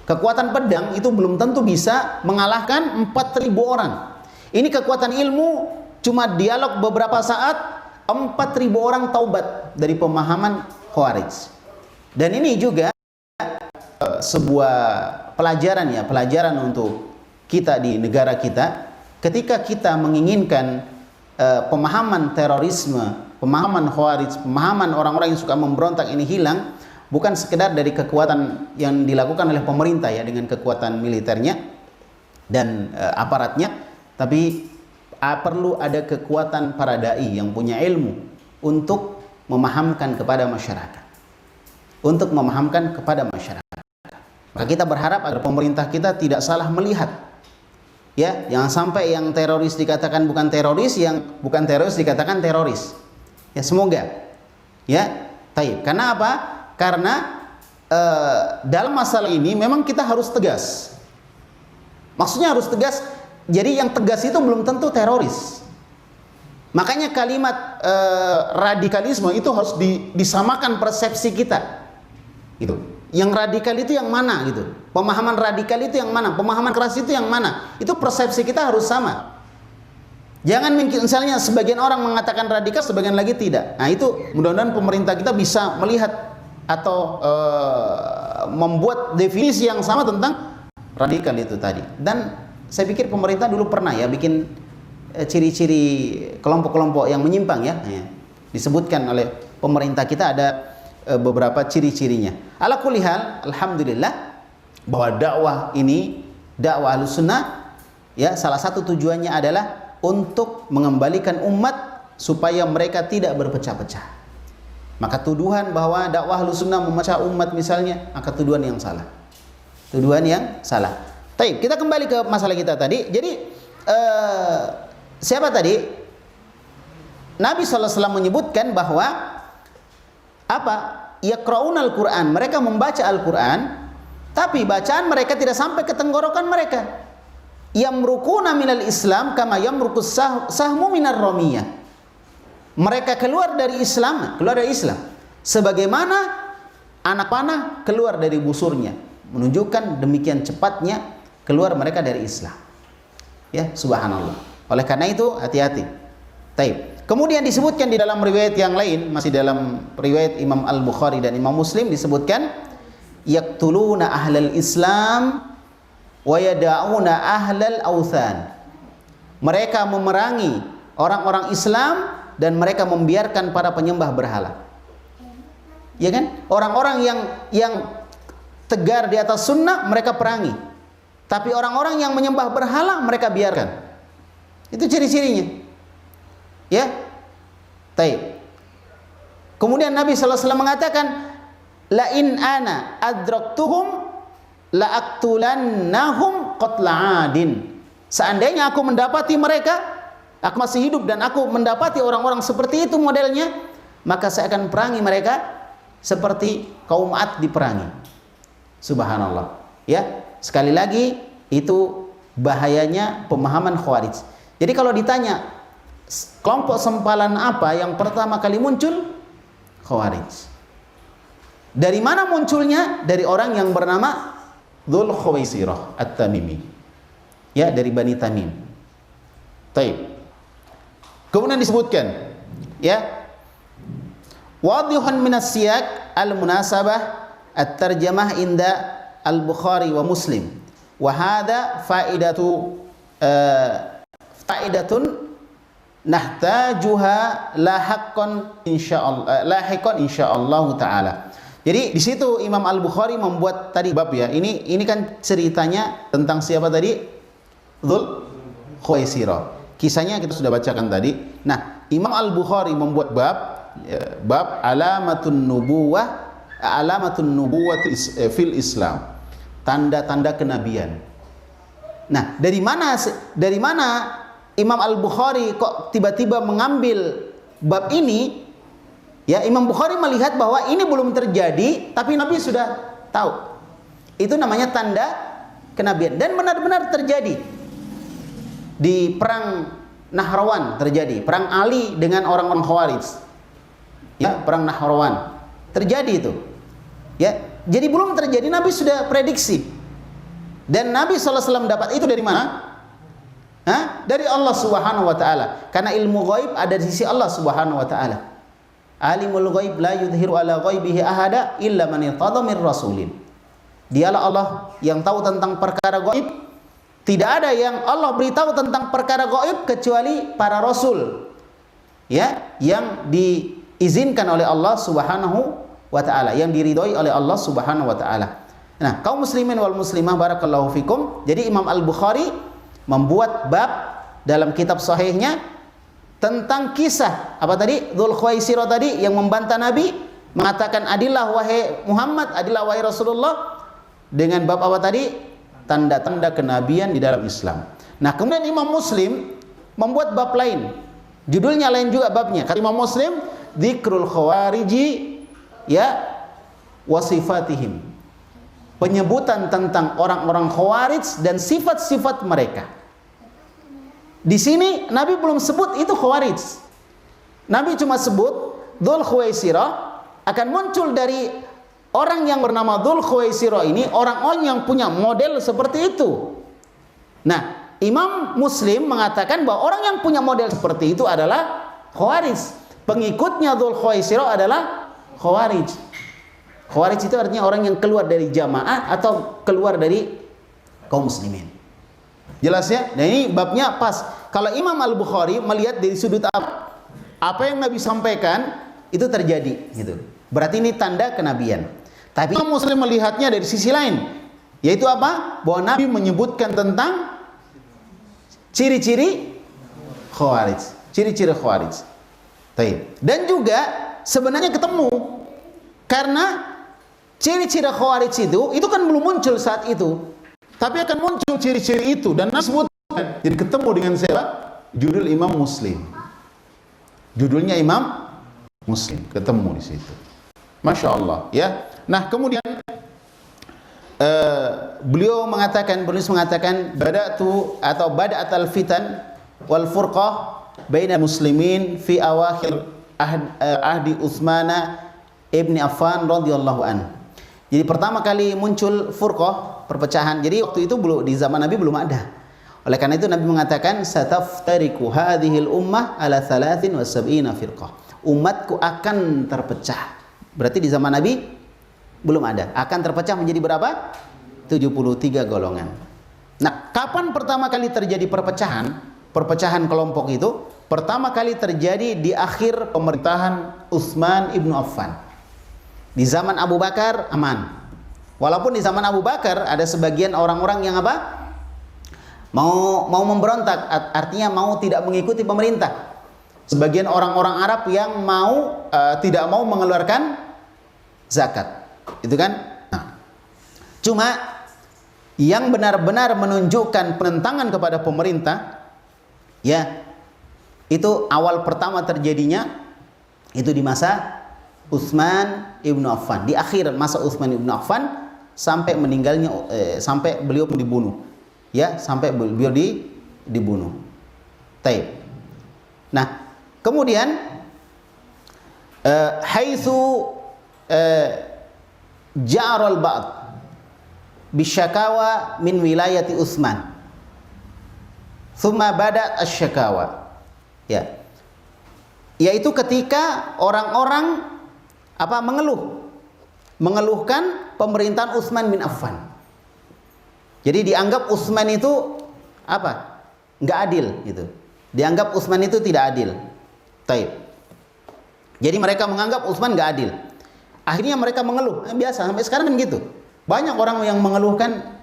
Kekuatan pedang itu belum tentu bisa mengalahkan 4.000 orang. Ini kekuatan ilmu, cuma dialog beberapa saat 4.000 orang taubat dari pemahaman Khawarij. Dan ini juga sebuah pelajaran ya, pelajaran untuk kita di negara kita. Ketika kita menginginkan pemahaman terorisme, pemahaman Khawarij, pemahaman orang-orang yang suka memberontak ini hilang, bukan sekedar dari kekuatan yang dilakukan oleh pemerintah ya, dengan kekuatan militernya dan aparatnya, tapi perlu ada kekuatan para dai yang punya ilmu untuk memahamkan kepada masyarakat. Untuk memahamkan kepada masyarakat. Maka kita berharap agar pemerintah kita tidak salah melihat. Ya, jangan sampai yang teroris dikatakan bukan teroris, yang bukan teroris dikatakan teroris. Ya, semoga. Ya, taib. Karena apa? Karena dalam masalah ini memang kita harus tegas. Maksudnya harus tegas. Jadi yang tegas itu belum tentu teroris. Makanya kalimat radikalisme itu harus disamakan persepsi kita. Gitu. Yang radikal itu yang mana gitu? Pemahaman radikal itu yang mana? Pemahaman keras itu yang mana? Itu persepsi kita harus sama. Jangan misalnya sebagian orang mengatakan radikal, sebagian lagi tidak. Nah, itu mudah-mudahan pemerintah kita bisa melihat atau membuat definisi yang sama tentang radikal itu tadi. Dan saya pikir pemerintah dulu pernah ya bikin ciri-ciri kelompok-kelompok yang menyimpang ya. Disebutkan oleh pemerintah kita ada beberapa ciri-cirinya. Ala kulli hal, alhamdulillah bahwa dakwah ini, dakwah Ahlussunnah ya, salah satu tujuannya adalah untuk mengembalikan umat supaya mereka tidak berpecah-pecah. Maka tuduhan bahwa dakwah Ahlussunnah memecah umat misalnya, maka tuduhan yang salah. Tuduhan yang salah. Baik, kita kembali ke masalah kita tadi. Jadi siapa tadi? Nabi SAW menyebutkan bahwa apa? Yaqra'unal Qur'an. Mereka membaca Al-Qur'an, tapi bacaan mereka tidak sampai ke tenggorokan mereka. Yamruquna minal Islam kama yamruqus sahmu minar ramiyah. Mereka keluar dari Islam, sebagaimana anak panah keluar dari busurnya, menunjukkan demikian cepatnya keluar mereka dari Islam. Ya, subhanallah. Oleh karena itu hati-hati. Taib. Kemudian disebutkan di dalam riwayat yang lain, masih dalam riwayat Imam Al-Bukhari dan Imam Muslim disebutkan yaqtuluna ahlal Islam wa yada'una ahlal authan. Mereka memerangi orang-orang Islam dan mereka membiarkan para penyembah berhala. Ya kan? Orang-orang yang tegar di atas sunnah mereka perangi. Tapi orang-orang yang menyembah berhala mereka biarkan. Itu ciri-cirinya. Ya. Taib. Kemudian Nabi sallallahu alaihi wasallam mengatakan, la in ana adraktuhum la aqtulannahum qatla 'adin. Seandainya aku mendapati mereka, aku masih hidup dan aku mendapati orang-orang seperti itu modelnya, maka saya akan perangi mereka seperti kaum 'Ad diperangi. Subhanallah. Ya, sekali lagi itu bahayanya pemahaman Khawarij. Jadi kalau ditanya kelompok sempalan apa yang pertama kali muncul, Khawarij. Dari mana munculnya? Dari orang yang bernama Dzul Khuwaisirah At-Tamimi. Ya, dari Bani Tamim. Taib. Kemudian disebutkan, ya, wadihun minas siyaq al-munasabah at-tarjamah inda al-Bukhari wa Muslim. Wa hadha faidatun nahtajuha lahiqan insyaallah taala. Jadi di situ Imam Al-Bukhari membuat tadi bab, ya. Ini kan ceritanya tentang siapa tadi? Dzul Khuwaisirah. Kisahnya kita sudah bacakan tadi. Nah, Imam Al-Bukhari membuat bab alamatun nubuwah fil Islam. Tanda-tanda kenabian. Nah, dari mana Imam Al-Bukhari kok tiba-tiba mengambil bab ini? Ya, Imam Bukhari melihat bahwa ini belum terjadi, tapi Nabi sudah tahu. Itu namanya tanda kenabian. Dan benar-benar terjadi. Di perang Nahrawan terjadi. Perang Ali dengan orang-orang Khawarij. Ya, perang Nahrawan. Terjadi itu. Ya, jadi belum terjadi, Nabi sudah prediksi. Dan Nabi SAW dapat itu dari mana? Dari Allah Subhanahu wa taala. Karena ilmu ghaib ada di sisi Allah Subhanahu wa taala. Alimul ghaib la yudhiru ala ghaibihi ahada illa man irtada mir rasulin. Dialah Allah yang tahu tentang perkara ghaib. Tidak ada yang Allah beritahu tentang perkara ghaib kecuali para rasul. Ya, yang diizinkan oleh Allah Subhanahu wa taala, yang diridhoi oleh Allah Subhanahu wa taala. Nah, kaum muslimin wal muslimah barakallahu fikum. Jadi Imam Al-Bukhari membuat bab dalam kitab sahihnya tentang kisah apa tadi? Dzul Khuwaisirah tadi yang membantah Nabi, mengatakan adilah wahai Muhammad, adilah wahai Rasulullah, dengan bab apa tadi? Tanda-tanda kenabian di dalam Islam. Nah, kemudian Imam Muslim membuat bab lain. Judulnya lain juga babnya. Kata Imam Muslim, Dzikrul Khawariji ya wasifatihim. Penyebutan tentang orang-orang Khawarij dan sifat-sifat mereka. Di sini Nabi belum sebut itu Khawarij. Nabi cuma sebut Dzul Khuwaisirah akan muncul dari orang yang bernama Dzul Khuwaisirah ini, orang-orang yang punya model seperti itu. Nah, Imam Muslim mengatakan bahwa orang yang punya model seperti itu adalah Khawarij. Pengikutnya Dzul Khuwaisirah adalah Khawarij. Khawarij itu artinya orang yang keluar dari jamaah atau keluar dari kaum muslimin. Jelas ya? Nah, ini babnya pas. Kalau Imam Al-Bukhari melihat dari sudut apa yang Nabi sampaikan itu terjadi gitu. Berarti ini tanda kenabian. Tapi Imam Muslim melihatnya dari sisi lain, yaitu apa? Bahwa Nabi menyebutkan tentang ciri-ciri Khawarij. Ciri-ciri Khawarij. Dan juga sebenarnya ketemu. Karena ciri-ciri Khawarij itu kan belum muncul saat itu. Tapi akan muncul ciri-ciri itu dan Nabi sebutkan. Jadi ketemu dengan siapa? Judul Imam Muslim. Judulnya Imam Muslim, ketemu di situ. Masya Allah, ya. Nah, kemudian beliau mengatakan, bada'at al-fitan wal furqah baina muslimin fi awakhir ahdi Utsman ibni Affan radhiyallahu an. Jadi pertama kali muncul furqah, perpecahan. Jadi waktu itu belum, di zaman Nabi belum ada. Oleh karena itu Nabi mengatakan sataftariku hadhil ummah ala 73 firqah. Umatku akan terpecah. Berarti di zaman Nabi belum ada. Akan terpecah menjadi berapa? 73 golongan. Nah, kapan pertama kali terjadi perpecahan kelompok itu? Pertama kali terjadi di akhir pemerintahan Utsman ibnu Affan. Di zaman Abu Bakar aman. Walaupun di zaman Abu Bakar ada sebagian orang-orang yang apa? Mau memberontak, artinya mau tidak mengikuti pemerintah. Sebagian orang-orang Arab yang tidak mau mengeluarkan zakat. Itu kan? Nah, cuma yang benar-benar menunjukkan penentangan kepada pemerintah, ya, itu awal pertama terjadinya itu di masa Utsman ibnu Affan. Di akhir masa Utsman ibnu Affan sampai meninggalnya, sampai beliau dibunuh, ya, sampai beliau dibunuh. Taib. Nah, kemudian haitsu ja'al ba'd bisyakawa min wilayati Utsman. Tsumma badat asy-syakawa. Ya. Yaitu ketika orang-orang mengeluhkan pemerintahan Utsman bin Affan. Jadi dianggap Utsman itu nggak adil gitu. Dianggap Utsman itu tidak adil. Taib. Jadi mereka menganggap Utsman nggak adil. Akhirnya mereka mengeluh. Biasa sampai sekarang kan gitu. Banyak orang yang mengeluhkan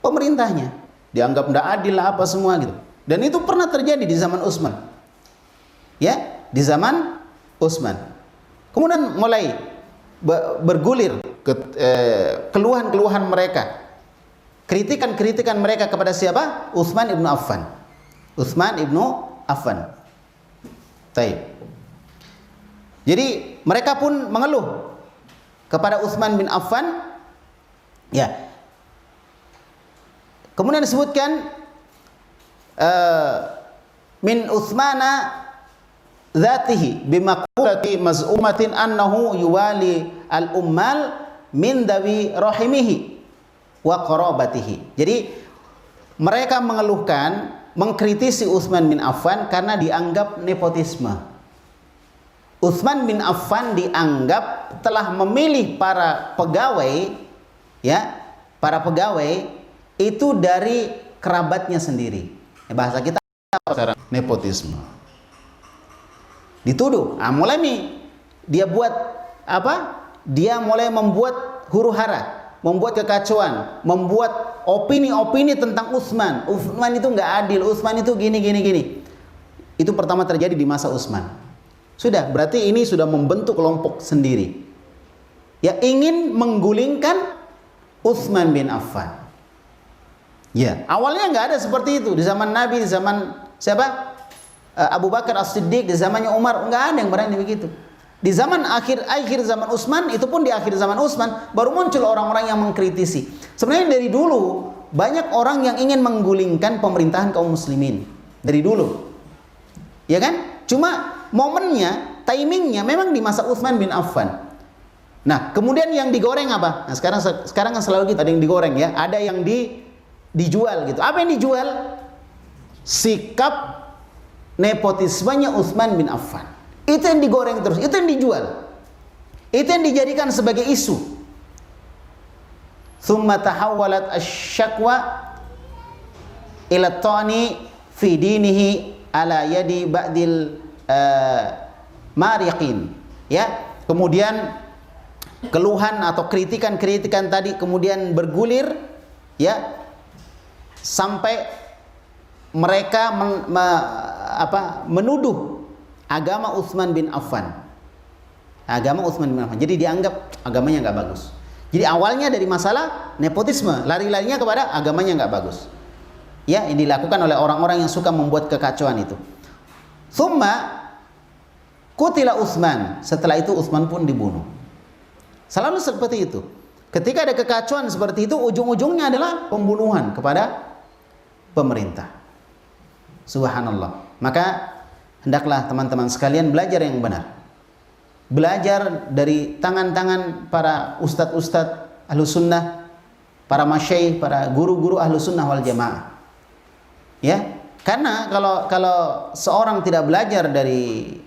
pemerintahnya. Dianggap nggak adil lah apa semua gitu. Dan itu pernah terjadi di zaman Utsman. Ya, di zaman Utsman. Kemudian mulai bergulir keluhan-keluhan mereka. Kritikan-kritikan mereka kepada siapa? Utsman ibnu Affan. Utsman ibnu Affan. Taib. Jadi mereka pun mengeluh kepada Utsman bin Affan. Ya. Kemudian disebutkan min Utsmana dzatihi bimaqulati maz'umatin annahu yuwali al-ummal min dawi rahimihi wa qarabatihi. Jadi mereka mengeluhkan, mengkritisi Utsman bin Affan karena dianggap nepotisme. Utsman bin Affan dianggap telah memilih para pegawai, ya, para pegawai itu dari kerabatnya sendiri. Bahasa kita nepotisme. Dituduh, mulai nih dia buat Dia mulai membuat huru-hara, membuat kekacauan, membuat opini-opini tentang Utsman. Utsman itu nggak adil, Utsman itu gini. Itu pertama terjadi di masa Utsman. Sudah, berarti ini sudah membentuk kelompok sendiri. Ya, ingin menggulingkan Utsman bin Affan. Ya, awalnya nggak ada seperti itu di zaman Nabi, di zaman siapa? Abu Bakar As-Siddiq, di zamannya Umar, nggak ada yang berani begitu. Di zaman akhir zaman Utsman, itu pun di akhir zaman Utsman baru muncul orang-orang yang mengkritisi. Sebenarnya dari dulu banyak orang yang ingin menggulingkan pemerintahan kaum muslimin dari dulu, ya kan? Cuma momennya, timingnya memang di masa Utsman bin Affan. Nah, kemudian yang digoreng apa? Nah, sekarang kan selalu gitu, ada yang digoreng, ya, ada yang dijual gitu. Apa yang dijual? Sikap nepotismenya Utsman bin Affan. Itu yang digoreng terus, itu yang dijual, itu yang dijadikan sebagai isu. Tsumma tahawwalat asy-syakwa ila ta'ni fi dinihi ala yadi ba'dil mariqin. Ya, kemudian keluhan atau kritikan-kritikan tadi kemudian bergulir, ya, sampai mereka menuduh agama Utsman bin Affan. Agama Utsman bin Affan. Jadi dianggap agamanya nggak bagus. Jadi awalnya dari masalah nepotisme, lari-larinya kepada agamanya nggak bagus. Ya, ini dilakukan oleh orang-orang yang suka membuat kekacauan itu. Tsumma qutila Utsman. Setelah itu Utsman pun dibunuh. Selalu seperti itu. Ketika ada kekacauan seperti itu, ujung-ujungnya adalah pembunuhan kepada pemerintah. Subhanallah. Maka hendaklah teman-teman sekalian belajar yang benar. Belajar dari tangan-tangan para ustadz-ustadz ahlu sunnah, para masyaikh, para guru-guru ahlu sunnah wal jamaah. Ya, karena kalau seorang tidak belajar dari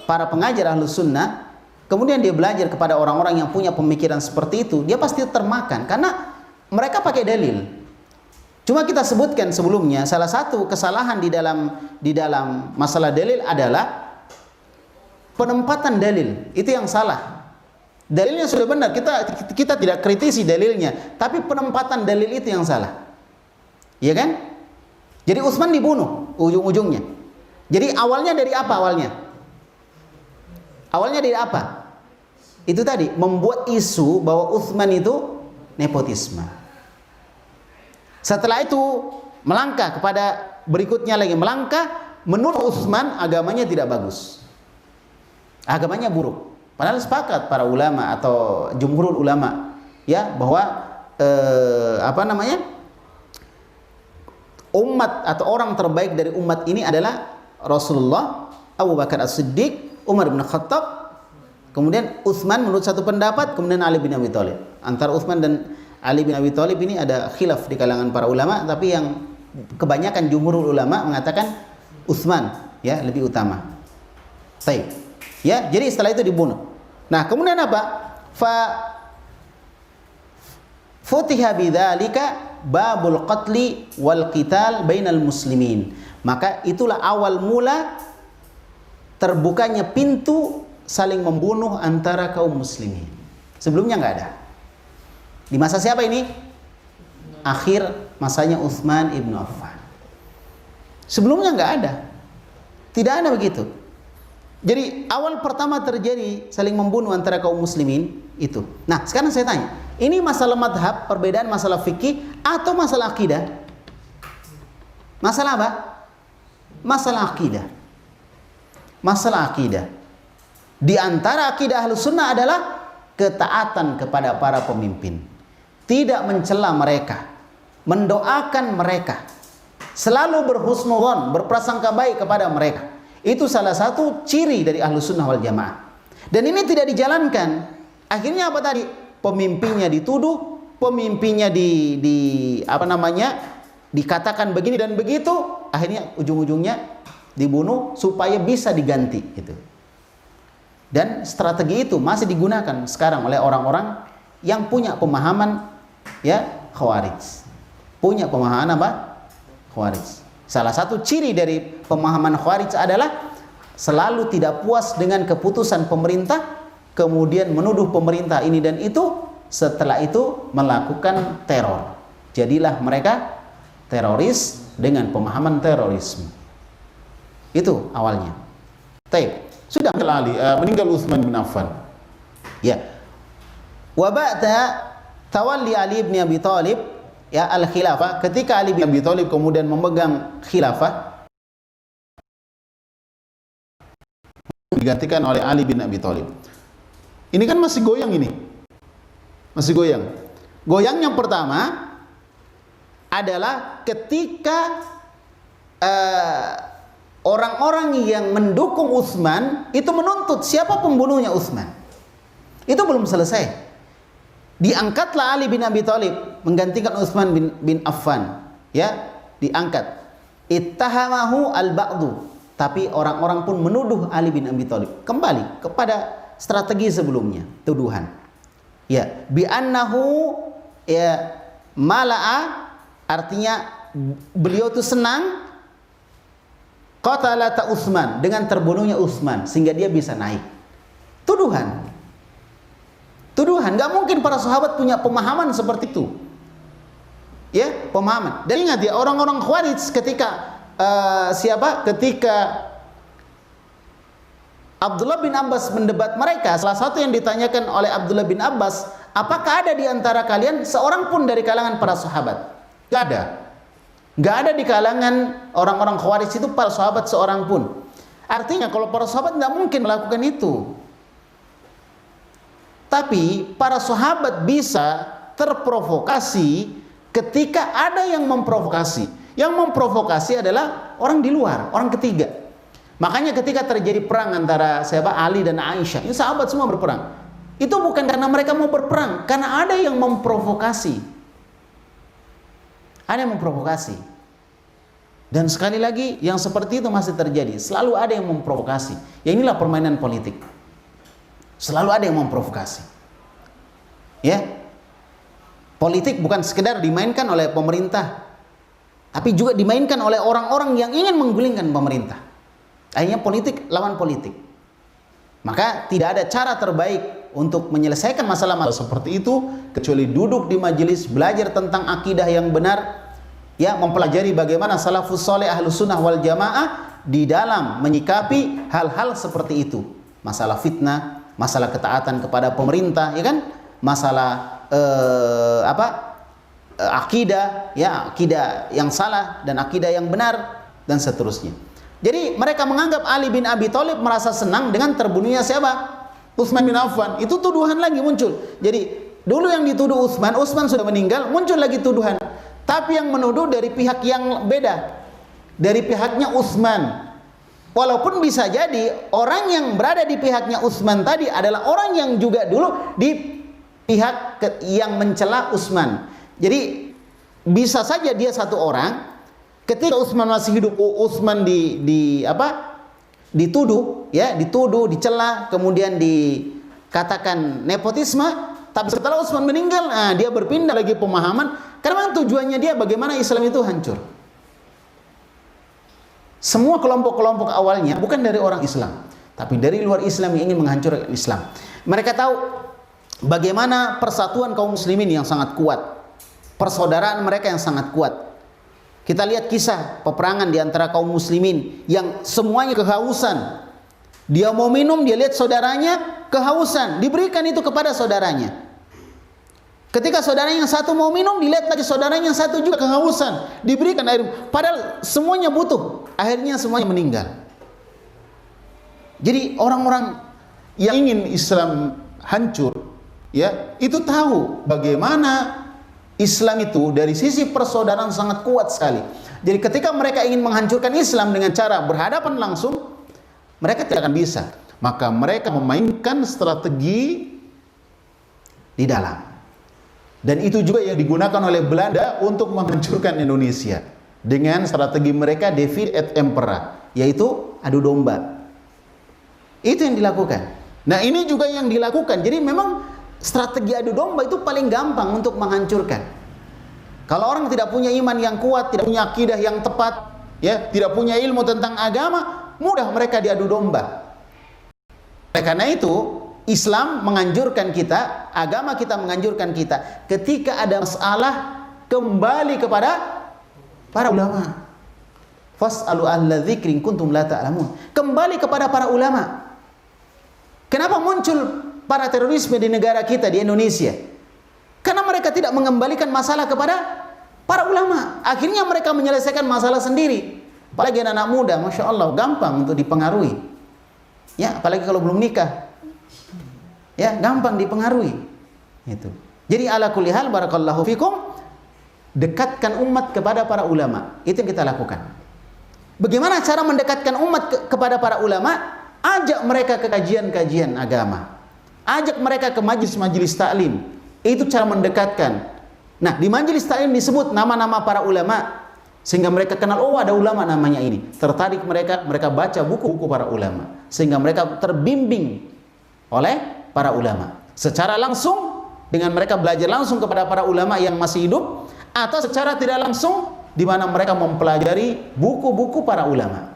para pengajar ahlu sunnah, kemudian dia belajar kepada orang-orang yang punya pemikiran seperti itu, dia pasti termakan. Karena mereka pakai dalil. Cuma kita sebutkan sebelumnya, salah satu kesalahan di dalam masalah dalil adalah penempatan dalil. Itu yang salah. Dalilnya sudah benar, kita tidak kritisi dalilnya, tapi penempatan dalil itu yang salah. Iya kan? Jadi Utsman dibunuh ujung-ujungnya. Jadi awalnya dari apa awalnya? Awalnya dari apa? Itu tadi, membuat isu bahwa Utsman itu nepotisme. Setelah itu melangkah kepada berikutnya lagi, melangkah menurut Utsman agamanya tidak bagus. Agamanya buruk. Padahal sepakat para ulama atau jumhur ulama ya bahwa umat atau orang terbaik dari umat ini adalah Rasulullah, Abu Bakar As-Siddiq, Umar bin Khattab, kemudian Utsman menurut satu pendapat, kemudian Ali bin Abi Thalib. Antara Utsman dan Ali bin Abi Thalib ini ada khilaf di kalangan para ulama, tapi yang kebanyakan jumhur ulama mengatakan Utsman ya lebih utama. Baik. Ya, jadi setelah itu dibunuh. Nah, kemudian apa? Futiha bidzalika babul qatli wal qital bainal muslimin. Maka itulah awal mula terbukanya pintu saling membunuh antara kaum muslimin. Sebelumnya enggak ada. Di masa siapa ini? Akhir masanya Utsman ibn Affan. Sebelumnya enggak ada. Tidak ada begitu. Jadi awal pertama terjadi saling membunuh antara kaum muslimin itu. Nah, sekarang saya tanya, ini masalah madhab, perbedaan masalah fikih atau masalah akidah? Masalah apa? Masalah akidah. Masalah akidah. Di antara akidah Ahlus Sunnah adalah ketaatan kepada para pemimpin. Tidak mencela mereka, mendoakan mereka, selalu berhusnudzon, berprasangka baik kepada mereka. Itu salah satu ciri dari Ahlus Sunnah wal Jamaah. Dan ini tidak dijalankan. Akhirnya apa tadi? Pemimpinnya dituduh, pemimpinnya dikatakan begini dan begitu, akhirnya ujung-ujungnya dibunuh supaya bisa diganti gitu. Dan strategi itu masih digunakan sekarang oleh orang-orang yang punya pemahaman ya Khawarij. Punya pemahaman apa? Khawarij. Salah satu ciri dari pemahaman Khawarij adalah selalu tidak puas dengan keputusan pemerintah, kemudian menuduh pemerintah ini dan itu, setelah itu melakukan teror. Jadilah mereka teroris dengan pemahaman terorisme. Itu awalnya. Taib. Sudah meninggal Utsman bin Affan. Ya. Wa ba'da tawalli Ali bin Abi Thalib ya al-khilafah, ketika Ali bin Abi Thalib kemudian memegang khilafah digantikan oleh Ali bin Abi Thalib. Ini kan masih goyang ini. Masih goyang. Goyang yang pertama adalah ketika orang-orang yang mendukung Utsman itu menuntut siapa pembunuhnya Utsman. Itu belum selesai. Diangkatlah Ali bin Abi Thalib menggantikan Utsman bin Affan, ya, diangkat. Ittahamahu al-ba'du, tapi orang-orang pun menuduh Ali bin Abi Thalib. Kembali kepada strategi sebelumnya, tuduhan. Ya, bi annahu ya mala'a, artinya beliau itu senang qatalata Utsman, dengan terbunuhnya Utsman sehingga dia bisa naik. Tuduhan. Tuduhan, nggak mungkin para sahabat punya pemahaman seperti itu. Ya, pemahaman. Dan ingat ya, orang-orang Khawarij ketika ketika Abdullah bin Abbas mendebat mereka, salah satu yang ditanyakan oleh Abdullah bin Abbas, apakah ada di antara kalian seorang pun dari kalangan para sahabat? Nggak ada. Nggak ada di kalangan orang-orang Khawarij itu para sahabat seorang pun. Artinya kalau para sahabat nggak mungkin melakukan itu. Tapi para sahabat bisa terprovokasi ketika ada yang memprovokasi. Yang memprovokasi adalah orang di luar, orang ketiga. Makanya ketika terjadi perang antara Ali dan Aisyah, ini sahabat semua berperang. Itu bukan karena mereka mau berperang, karena ada yang memprovokasi. Ada yang memprovokasi. Dan sekali lagi, yang seperti itu masih terjadi. Selalu ada yang memprovokasi. Ya, inilah permainan politik. Selalu ada yang memprovokasi. Ya. Politik bukan sekedar dimainkan oleh pemerintah, tapi juga dimainkan oleh orang-orang yang ingin menggulingkan pemerintah. Akhirnya politik lawan politik. Maka tidak ada cara terbaik untuk menyelesaikan masalah-masalah seperti itu kecuali duduk di majelis belajar tentang akidah yang benar, ya, mempelajari bagaimana salafus saleh ahlus sunnah wal jamaah di dalam menyikapi hal-hal seperti itu. Masalah fitnah, masalah ketaatan kepada pemerintah, ya kan? Masalah akidah, ya, akidah yang salah dan akidah yang benar dan seterusnya. Jadi mereka menganggap Ali bin Abi Thalib merasa senang dengan terbunuhnya siapa? Utsman bin Affan. Itu tuduhan lagi muncul. Jadi dulu yang dituduh Utsman sudah meninggal, muncul lagi tuduhan. Tapi yang menuduh dari pihak yang beda, dari pihaknya Utsman. Walaupun bisa jadi orang yang berada di pihaknya Utsman tadi adalah orang yang juga dulu di pihak yang mencela Utsman. Jadi bisa saja dia satu orang. Ketika Utsman masih hidup, Utsman dituduh, ya, dicela, kemudian dikatakan nepotisme. Tapi setelah Utsman meninggal, dia berpindah lagi pemahaman. Karena tujuannya dia bagaimana Islam itu hancur. Semua kelompok-kelompok awalnya bukan dari orang Islam, tapi dari luar Islam yang ingin menghancurkan Islam. Mereka tahu bagaimana persatuan kaum muslimin yang sangat kuat, persaudaraan mereka yang sangat kuat. Kita lihat kisah peperangan di antara kaum muslimin yang semuanya kehausan. Dia mau minum, dia lihat saudaranya kehausan, diberikan itu kepada saudaranya. Ketika saudaranya yang satu mau minum, dilihat lagi saudaranya yang satu juga kehausan, diberikan air. Padahal semuanya butuh. Akhirnya semuanya meninggal. Jadi orang-orang yang ingin Islam hancur, ya, itu tahu bagaimana Islam itu dari sisi persaudaraan sangat kuat sekali. Jadi ketika mereka ingin menghancurkan Islam dengan cara berhadapan langsung, mereka tidak akan bisa. Maka mereka memainkan strategi di dalam. Dan itu juga yang digunakan oleh Belanda untuk menghancurkan Indonesia. Dengan strategi mereka divide et impera, yaitu adu domba. Itu yang dilakukan. Nah, ini juga yang dilakukan. Jadi memang strategi adu domba itu paling gampang untuk menghancurkan. Kalau orang tidak punya iman yang kuat, tidak punya akidah yang tepat, ya, tidak punya ilmu tentang agama, mudah mereka diadu domba. Karena itu Islam menganjurkan kita, agama kita menganjurkan kita, ketika ada masalah kembali kepada para ulama. Fas'alu ahla dzikri in kuntum la ta'lamun. Kembali kepada para ulama. Kenapa muncul para terorisme di negara kita, di Indonesia? Karena mereka tidak mengembalikan masalah kepada para ulama. Akhirnya mereka menyelesaikan masalah sendiri. Apalagi anak muda, Masya Allah, gampang untuk dipengaruhi. Ya, apalagi kalau belum nikah. Ya, gampang dipengaruhi. Itu. Jadi ala kulli hal, barakallahu fikum, dekatkan umat kepada para ulama. Itu yang kita lakukan. Bagaimana cara mendekatkan umat kepada para ulama? Ajak mereka ke kajian-kajian agama. Ajak mereka ke majelis-majelis taklim. Itu cara mendekatkan. Nah, di majelis taklim disebut nama-nama para ulama sehingga mereka kenal, oh ada ulama namanya ini. Tertarik mereka baca buku-buku para ulama sehingga mereka terbimbing oleh para ulama. Secara langsung dengan mereka belajar langsung kepada para ulama yang masih hidup, atau secara tidak langsung di mana mereka mempelajari buku-buku para ulama.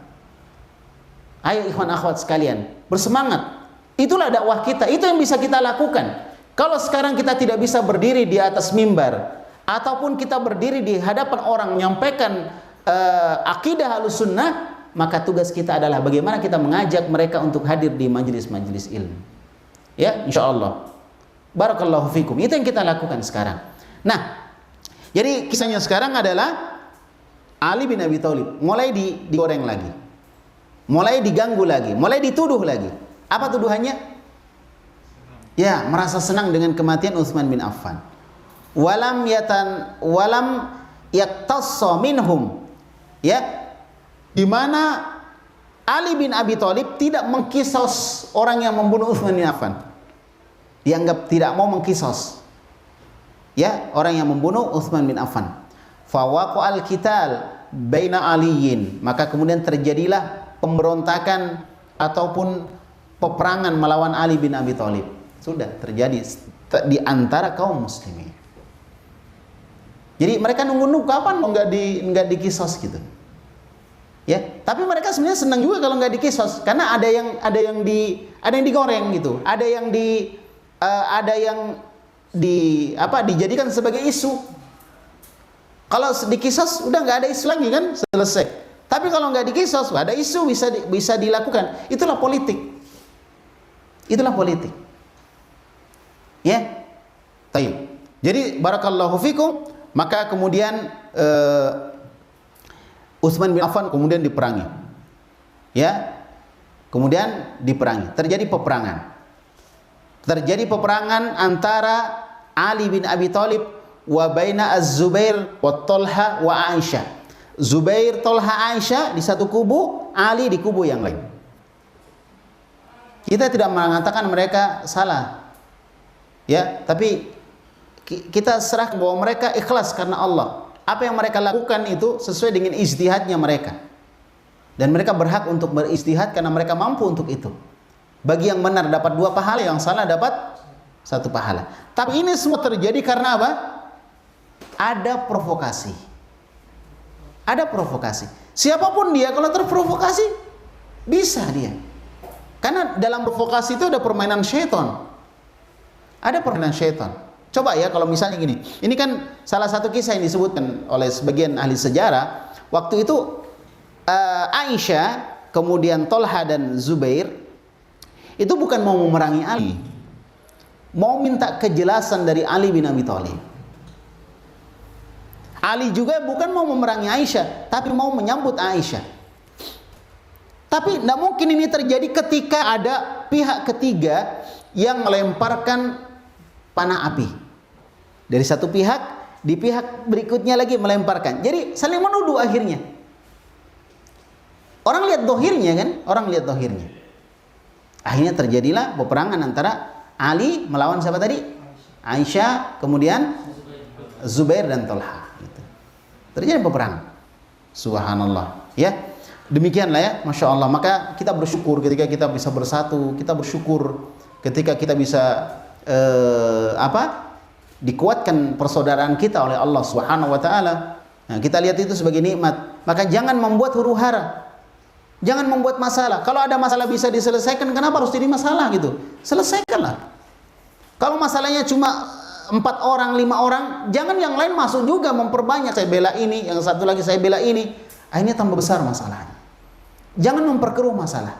Ayo ikhwan akhwat sekalian, bersemangat. Itulah dakwah kita, itu yang bisa kita lakukan. Kalau sekarang kita tidak bisa berdiri di atas mimbar, ataupun kita berdiri di hadapan orang menyampaikan akidah Ahlussunnah, maka tugas kita adalah bagaimana kita mengajak mereka untuk hadir di majelis-majelis ilmu. Ya, insyaallah. Barakallahu fikum. Itu yang kita lakukan sekarang. Nah, jadi kisahnya sekarang adalah Ali bin Abi Thalib mulai digoreng lagi. Mulai diganggu lagi, mulai dituduh lagi. Apa tuduhannya? Ya, merasa senang dengan kematian Utsman bin Affan. Walam yaktassa minhum. Ya. Di mana Ali bin Abi Thalib tidak mengkisos orang yang membunuh Utsman bin Affan. Dianggap tidak mau mengkisos. Ya, orang yang membunuh Utsman bin Affan. Fawaqa'al qital baina aliyin. Maka kemudian terjadilah pemberontakan ataupun peperangan melawan Ali bin Abi Thalib. Sudah terjadi di antara kaum muslimin. Jadi mereka nunggu kapan enggak dikisos gitu. Ya, tapi mereka sebenarnya senang juga kalau nggak dikisos, karena ada yang digoreng gitu, ada yang ada yang dijadikan sebagai isu. Kalau dikisos udah nggak ada isu lagi kan, selesai. Tapi kalau nggak dikisos ada isu, bisa dilakukan. Itulah politik. Itulah politik. Ya. Baik. Jadi barakallahu fikum, maka kemudian Utsman bin Affan kemudian diperangi. Ya. Kemudian diperangi. Terjadi peperangan. Terjadi peperangan antara Ali bin Abi Thalib wa baina Az-Zubair wa Talha wa Aisyah. Zubair, Talha, Aisyah di satu kubu, Ali di kubu yang lain. Kita tidak mengatakan mereka salah. Ya, tapi kita serah bahwa mereka ikhlas karena Allah. Apa yang mereka lakukan itu sesuai dengan ijtihadnya mereka. Dan mereka berhak untuk berijtihad karena mereka mampu untuk itu. Bagi yang benar dapat 2 pahala, yang salah dapat 1 pahala. Tapi ini semua terjadi karena apa? Ada provokasi. Ada provokasi. Siapapun dia kalau terprovokasi bisa dia. Karena dalam provokasi itu ada permainan syaitan. Ada permainan syaitan. Coba ya kalau misalnya gini. Ini kan salah satu kisah yang disebutkan oleh sebagian ahli sejarah. Waktu itu Aisyah, kemudian Talha dan Zubair itu bukan mau memerangi Ali, mau minta kejelasan dari Ali bin Abi Thalib. Ali juga bukan mau memerangi Aisyah, tapi mau menyambut Aisyah. Tapi tidak mungkin ini terjadi ketika ada pihak ketiga yang melemparkan panah api dari satu pihak, di pihak berikutnya lagi melemparkan. Jadi saling menuduh akhirnya. Orang lihat dohirnya kan, orang lihat dohirnya. Akhirnya terjadilah peperangan antara Ali melawan siapa tadi? Aisyah, kemudian Zubair dan Talha. Gitu. Terjadi peperangan. Subhanallah. Ya, demikianlah ya, masya Allah. Maka kita bersyukur ketika kita bisa bersatu. Kita bersyukur ketika kita bisa dikuatkan persaudaraan kita oleh Allah Subhanahu Wa Taala. Nah, kita lihat itu sebagai nikmat. Maka jangan membuat huru hara. Jangan membuat masalah. Kalau ada masalah bisa diselesaikan, kenapa harus jadi masalah gitu? Selesaikanlah. Kalau masalahnya cuma 4 orang, 5 orang, jangan yang lain masuk juga memperbanyak. Saya bela ini, yang satu lagi saya bela ini. Akhirnya tambah besar masalahnya. Jangan memperkeruh masalah.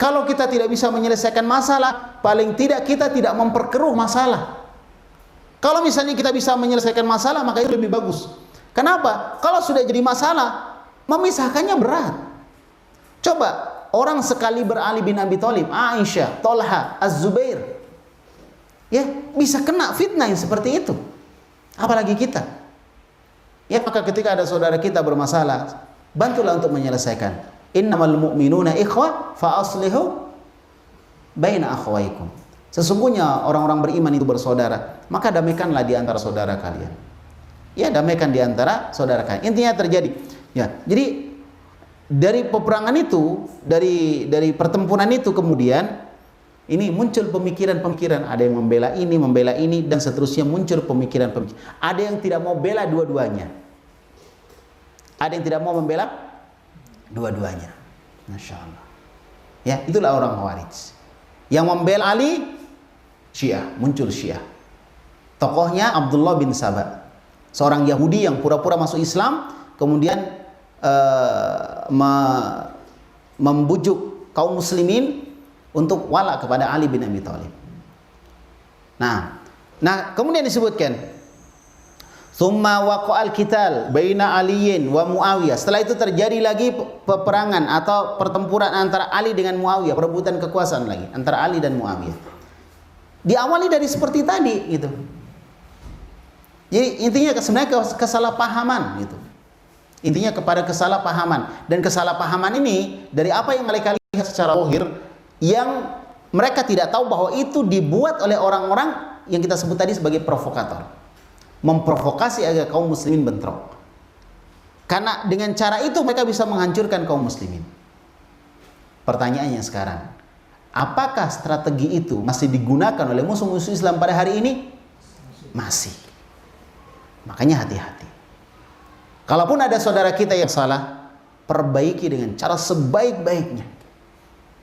Kalau kita tidak bisa menyelesaikan masalah, paling tidak kita tidak memperkeruh masalah. Kalau misalnya kita bisa menyelesaikan masalah, maka itu lebih bagus. Kenapa? Kalau sudah jadi masalah, memisahkannya berat. Coba orang sekali Ali bin Abi Thalib, Aisyah, Talha, Az-Zubair, ya bisa kena fitnah yang seperti itu. Apalagi kita. Ya, maka ketika ada saudara kita bermasalah, bantulah untuk menyelesaikan. Innamal mu'minuna ikhwah fa aslihu baina akhwaikum. Sesungguhnya orang-orang beriman itu bersaudara, maka damaikanlah di antara saudara kalian. Ya, damaikan di antara saudara kalian. Intinya terjadi. Ya, jadi dari peperangan itu, dari pertempuran itu kemudian ini muncul pemikiran-pemikiran. Ada yang membela ini, dan seterusnya muncul pemikiran-pemikiran. Ada yang tidak mau bela dua-duanya. Ada yang tidak mau membela dua-duanya. Masya Allah. Ya, itulah orang Khawarij. Yang membela Ali, Syiah, muncul Syiah. Tokohnya Abdullah bin Saba, seorang Yahudi yang pura-pura masuk Islam, kemudian membujuk kaum muslimin untuk wala kepada Ali bin Abi Thalib. Nah, kemudian disebutkan Tsumma waqa'al qital baina Aliyin wa Muawiyah. Setelah itu terjadi lagi peperangan atau pertempuran antara Ali dengan Muawiyah, perebutan kekuasaan lagi antara Ali dan Muawiyah. Diawali dari seperti tadi gitu. Jadi intinya sebenarnya kesalahpahaman gitu. Intinya kepada kesalahpahaman, dan kesalahpahaman ini dari apa yang mereka lihat secara zahir, yang mereka tidak tahu bahwa itu dibuat oleh orang-orang yang kita sebut tadi sebagai provokator, memprovokasi agar kaum muslimin bentrok. Karena dengan cara itu mereka bisa menghancurkan kaum muslimin. Pertanyaannya sekarang, apakah strategi itu masih digunakan oleh musuh-musuh Islam pada hari ini? Masih. Makanya hati-hati. Kalaupun ada saudara kita yang salah, perbaiki dengan cara sebaik-baiknya.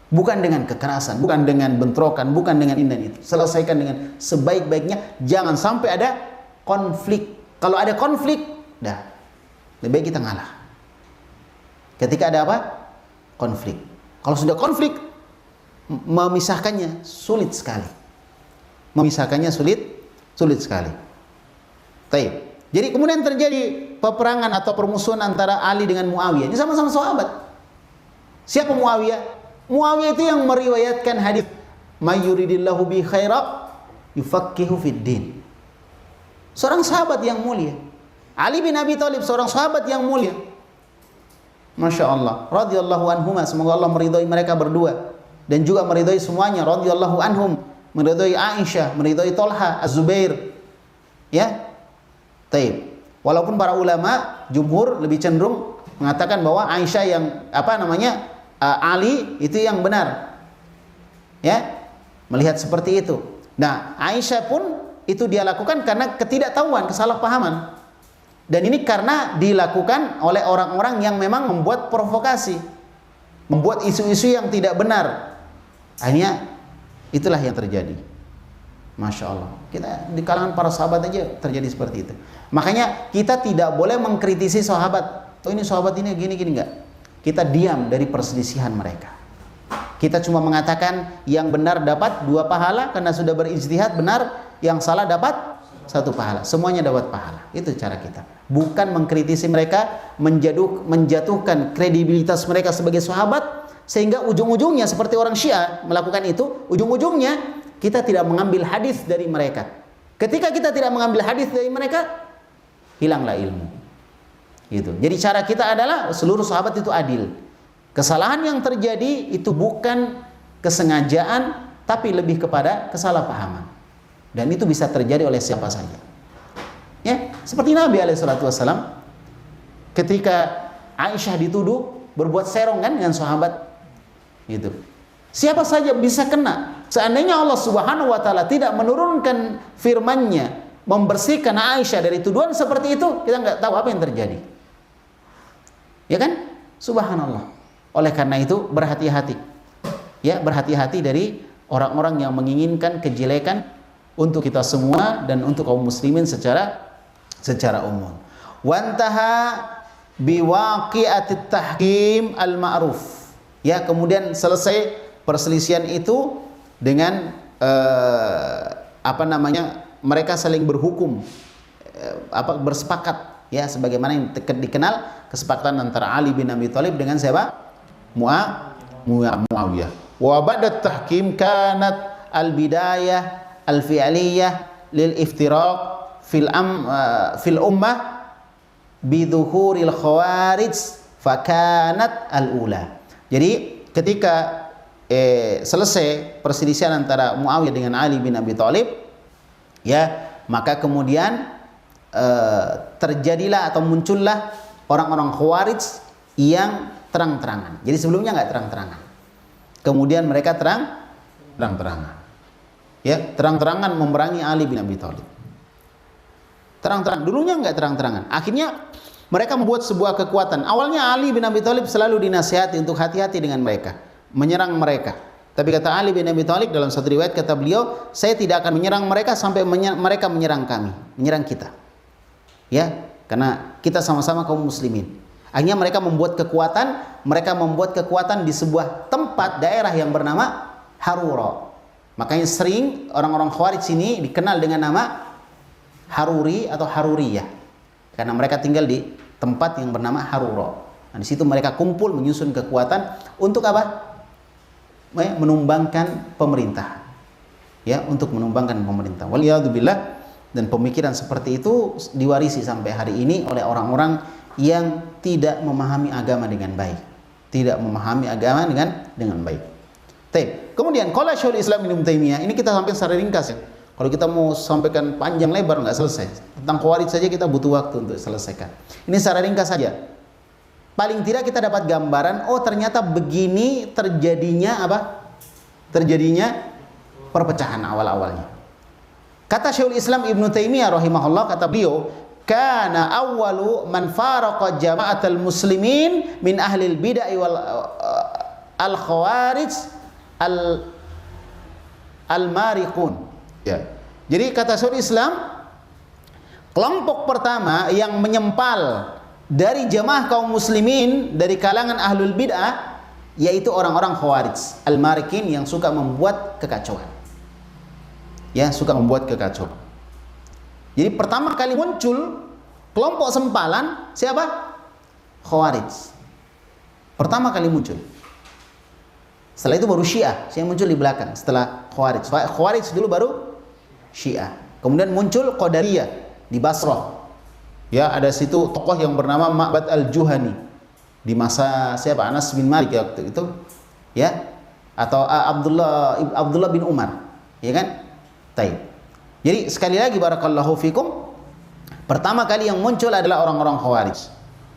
Bukan dengan kekerasan, bukan dengan bentrokan, bukan dengan ini dan itu. Selesaikan dengan sebaik-baiknya. Jangan sampai ada konflik. Kalau ada konflik, dah, lebih baik kita ngalah. Ketika ada apa? Konflik. Kalau sudah konflik, memisahkannya sulit sekali. Memisahkannya sulit sekali. Taib. Jadi kemudian terjadi peperangan atau permusuhan antara Ali dengan Muawiyah. Ini sama-sama sahabat. Siapa Muawiyah? Muawiyah itu yang meriwayatkan hadis may yuridillahu bi khaira yufaqihu fid din. Seorang sahabat yang mulia. Ali bin Abi Thalib seorang sahabat yang mulia. Masya Allah, radhiyallahu anhuma, semoga Allah meridhai mereka berdua dan juga meridhai semuanya, radhiyallahu anhum, meridhai Aisyah, meridhai Talha, Az-Zubair. Ya. Taib. Walaupun para ulama jumhur lebih cenderung mengatakan bahwa Aisyah yang Ali itu yang benar. Ya. Melihat seperti itu. Nah, Aisyah pun itu dia lakukan karena ketidaktahuan, kesalahpahaman. Dan ini karena dilakukan oleh orang-orang yang memang membuat provokasi, membuat isu-isu yang tidak benar. Akhirnya itulah yang terjadi. Masya Allah. Kita di kalangan para sahabat aja terjadi seperti itu. Makanya kita tidak boleh mengkritisi sahabat. Oh, ini sahabat ini gini-gini, enggak. Kita diam dari perselisihan mereka. Kita cuma mengatakan yang benar dapat 2 pahala karena sudah berijtihad benar, yang salah dapat 1 pahala. Semuanya dapat pahala. Itu cara kita. Bukan mengkritisi mereka, menjatuhkan kredibilitas mereka sebagai sahabat, sehingga ujung-ujungnya seperti orang Syiah melakukan itu, ujung-ujungnya kita tidak mengambil hadis dari mereka. Ketika kita tidak mengambil hadis dari mereka, hilanglah ilmu. Gitu. Jadi cara kita adalah seluruh sahabat itu adil. Kesalahan yang terjadi itu bukan kesengajaan, tapi lebih kepada kesalahpahaman. Dan itu bisa terjadi oleh siapa saja. Ya, seperti Nabi SAW ketika Aisyah dituduh berbuat serong kan dengan sahabat. Gitu. Siapa saja bisa kena. Seandainya Allah Subhanahu wa taala tidak menurunkan firman-Nya membersihkan Aisyah dari tuduhan seperti itu, kita nggak tahu apa yang terjadi. Ya kan? Subhanallah. Oleh karena itu berhati-hati. Ya, berhati-hati dari orang-orang yang menginginkan kejelekan untuk kita semua dan untuk kaum muslimin secara umum. Wantaha biwaqi'atit tahkim al-ma'ruf. Ya, kemudian selesai perselisihan itu dengan mereka saling berhukum, bersepakat, ya, sebagaimana yang dikenal kesepakatan antara Ali bin Abi Thalib dengan siapa? Muawiyah. Wa ba'da tahkim kanat al-bidayah al-fi'liyah lil iftiraq fil ummah bidhuhuril khawarij fakanat al-ula. Jadi ketika selesai perselisihan antara Muawiyah dengan Ali bin Abi Thalib, ya, maka kemudian terjadilah atau muncullah orang-orang Khawarij yang terang-terangan. Jadi sebelumnya nggak terang-terangan. Kemudian mereka terang-terangan. Ya, terang-terangan memerangi Ali bin Abi Thalib. Terang-terang. Dulunya nggak terang-terangan. Akhirnya mereka membuat sebuah kekuatan. Awalnya Ali bin Abi Thalib selalu dinasihati untuk hati-hati dengan mereka, menyerang mereka. Tapi kata Ali bin Abi Thalib dalam satu riwayat, kata beliau, saya tidak akan menyerang mereka sampai mereka menyerang kami, menyerang kita. Ya, karena kita sama-sama kaum muslimin. Akhirnya mereka membuat kekuatan di sebuah tempat daerah yang bernama Harura. Makanya sering orang-orang Khawarij ini dikenal dengan nama Haruri atau Haruriyah. Karena mereka tinggal di tempat yang bernama Harura. Nah, di situ mereka kumpul menyusun kekuatan untuk apa? Menumbangkan pemerintah. Ya, untuk menumbangkan pemerintah. Waliyadzubillah. Dan pemikiran seperti itu diwarisi sampai hari ini oleh orang-orang yang tidak memahami agama dengan baik. Tidak memahami agama dengan baik. Baik. Kemudian qala Syekhul Islam Ibnu Taimiyah, ini kita sampaikan secara ringkas ya. Kalau kita mau sampaikan panjang lebar nggak selesai. Tentang Khawarij saja kita butuh waktu untuk selesaikan. Ini secara ringkas saja. Paling tidak kita dapat gambaran, oh ternyata begini terjadinya apa? Terjadinya perpecahan awal-awalnya. Kata Syekhul Islam Ibnu Taimiyah rahimahullah, kata beliau, kana awwalu man faraqa jama'atal muslimin min ahlil bid'ah wal al khawarij al al-mariqun. Ya. Jadi kata Syekhul Islam, kelompok pertama yang menyempal dari jamaah kaum muslimin dari kalangan ahlul bid'ah yaitu orang-orang khawarij, al-mariqin, yang suka membuat kekacauan. Ya, suka membuat kekacauan. Jadi pertama kali muncul kelompok sempalan siapa? Khawarij. Pertama kali muncul. Setelah itu baru Syiah yang muncul di belakang setelah Khawarij. Khawarij dulu baru Syiah. Kemudian muncul Qadariyah di Basrah. Ya, ada situ tokoh yang bernama Ma'bad al-Juhani di masa siapa? Anas bin Malik ya, waktu itu. Ya. Atau Abdullah bin Umar. Ya kan? Taib. Jadi sekali lagi barakallahu fikum, pertama kali yang muncul adalah orang-orang Khawarij.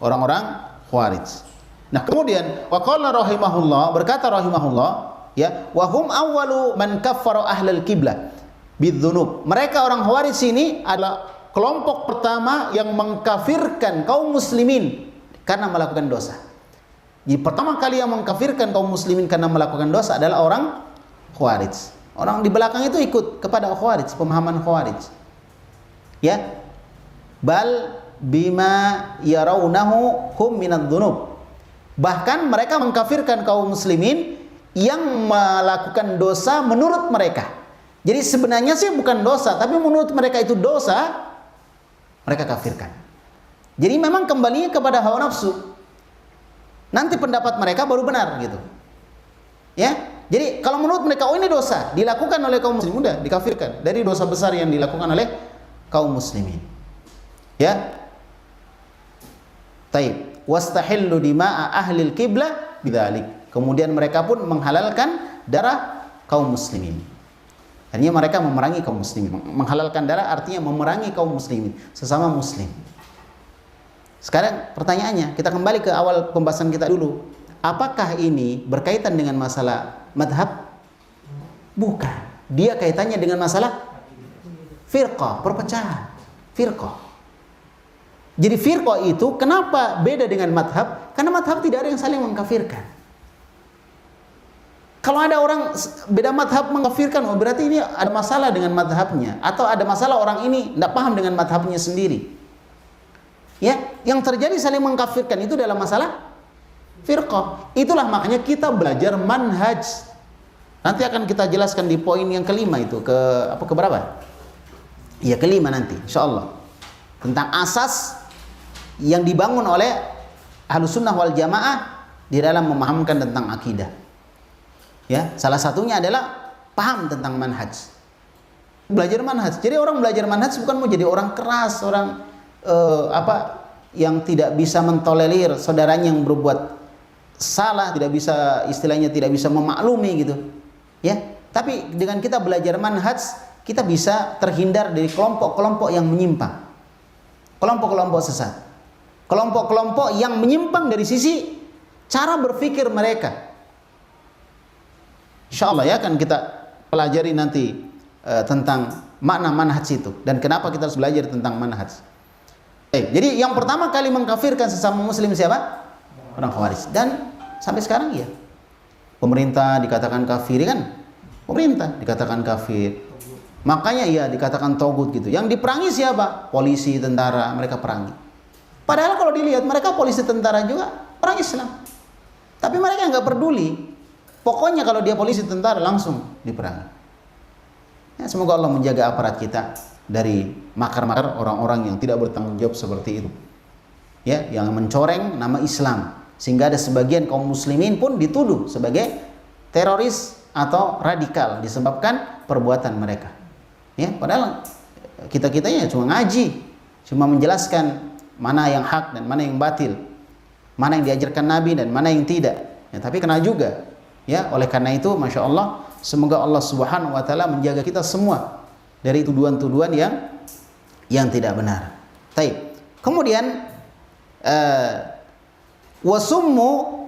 Orang-orang Khawarij. Nah, kemudian waqala rahimahullah, berkata rahimahullah, ya, wa hum awwalu man kaffara ahlal qiblah bidzunub. Mereka orang Khawarij ini adalah kelompok pertama yang mengkafirkan kaum muslimin karena melakukan dosa. Jadi pertama kali yang mengkafirkan kaum muslimin karena melakukan dosa adalah orang Khawarij. Orang di belakang itu ikut kepada Khawarij, pemahaman Khawarij. Ya. Bal bima yarawnahu hum minadz-dzunub. Bahkan mereka mengkafirkan kaum muslimin yang melakukan dosa menurut mereka. Jadi sebenarnya sih bukan dosa, tapi menurut mereka itu dosa, mereka kafirkan. Jadi memang kembalinya kepada hawa nafsu. Nanti pendapat mereka baru benar gitu. Ya. Jadi kalau menurut mereka, oh ini dosa, dilakukan oleh kaum muslimin, udah dikafirkan dari dosa besar yang dilakukan oleh kaum muslimin. Ya. Taib. Wastahillu dima'a ahlil qiblah bidzalik. Kemudian mereka pun menghalalkan darah kaum muslimin. Artinya mereka memerangi kaum muslimin. Menghalalkan darah artinya memerangi kaum muslimin, sesama muslim. Sekarang pertanyaannya, kita kembali ke awal pembahasan kita dulu. Apakah ini berkaitan dengan masalah madhab? Bukan. Dia kaitannya dengan masalah firqah, perpecahan. Firqah. Jadi firqah itu kenapa beda dengan madhab? Karena madhab tidak ada yang saling mengkafirkan. Kalau ada orang beda madhab mengkafirkan, oh berarti ini ada masalah dengan madhabnya. Atau ada masalah orang ini tidak paham dengan madhabnya sendiri. Ya, yang terjadi saling mengkafirkan itu dalam masalah firqah. Itulah makanya kita belajar manhaj. Nanti akan kita jelaskan di poin yang kelima itu. Ke berapa? Ya, kelima nanti, insyaallah. Tentang asas yang dibangun oleh Ahlus Sunnah wal Jamaah di dalam memahamkan tentang akidah. Ya, salah satunya adalah paham tentang manhaj. Belajar manhaj. Jadi orang belajar manhaj bukan mau jadi orang keras, orang yang tidak bisa mentolerir saudaranya yang berbuat salah, tidak bisa, istilahnya tidak bisa memaklumi gitu. Ya, tapi dengan kita belajar manhaj, kita bisa terhindar dari kelompok-kelompok yang menyimpang. Kelompok-kelompok sesat. Kelompok-kelompok yang menyimpang dari sisi cara berpikir mereka. Insyaallah ya, akan kita pelajari nanti tentang makna manhaj itu dan kenapa kita harus belajar tentang manhaj. Jadi yang pertama kali mengkafirkan sesama muslim siapa? Orang Khawarij. Dan sampai sekarang ya. Pemerintah dikatakan kafir kan? Pemerintah dikatakan kafir. Makanya ya dikatakan togut gitu. Yang diperangi siapa? Polisi, tentara, mereka perangi. Padahal kalau dilihat mereka polisi, tentara juga orang Islam. Tapi mereka nggak peduli. Pokoknya kalau dia polisi, tentara langsung diperangi. Ya, semoga Allah menjaga aparat kita dari makar-makar orang-orang yang tidak bertanggung jawab seperti itu. Ya, yang mencoreng nama Islam sehingga ada sebagian kaum muslimin pun dituduh sebagai teroris atau radikal disebabkan perbuatan mereka. Ya, padahal kita-kitanya cuma ngaji, cuma menjelaskan mana yang hak dan mana yang batil, mana yang diajarkan Nabi dan mana yang tidak. Ya, tapi kena juga. Ya, oleh karena itu, masya Allah, semoga Allah Subhanahu Wa Taala menjaga kita semua dari tuduhan-tuduhan yang tidak benar. Taib. Kemudian wasummu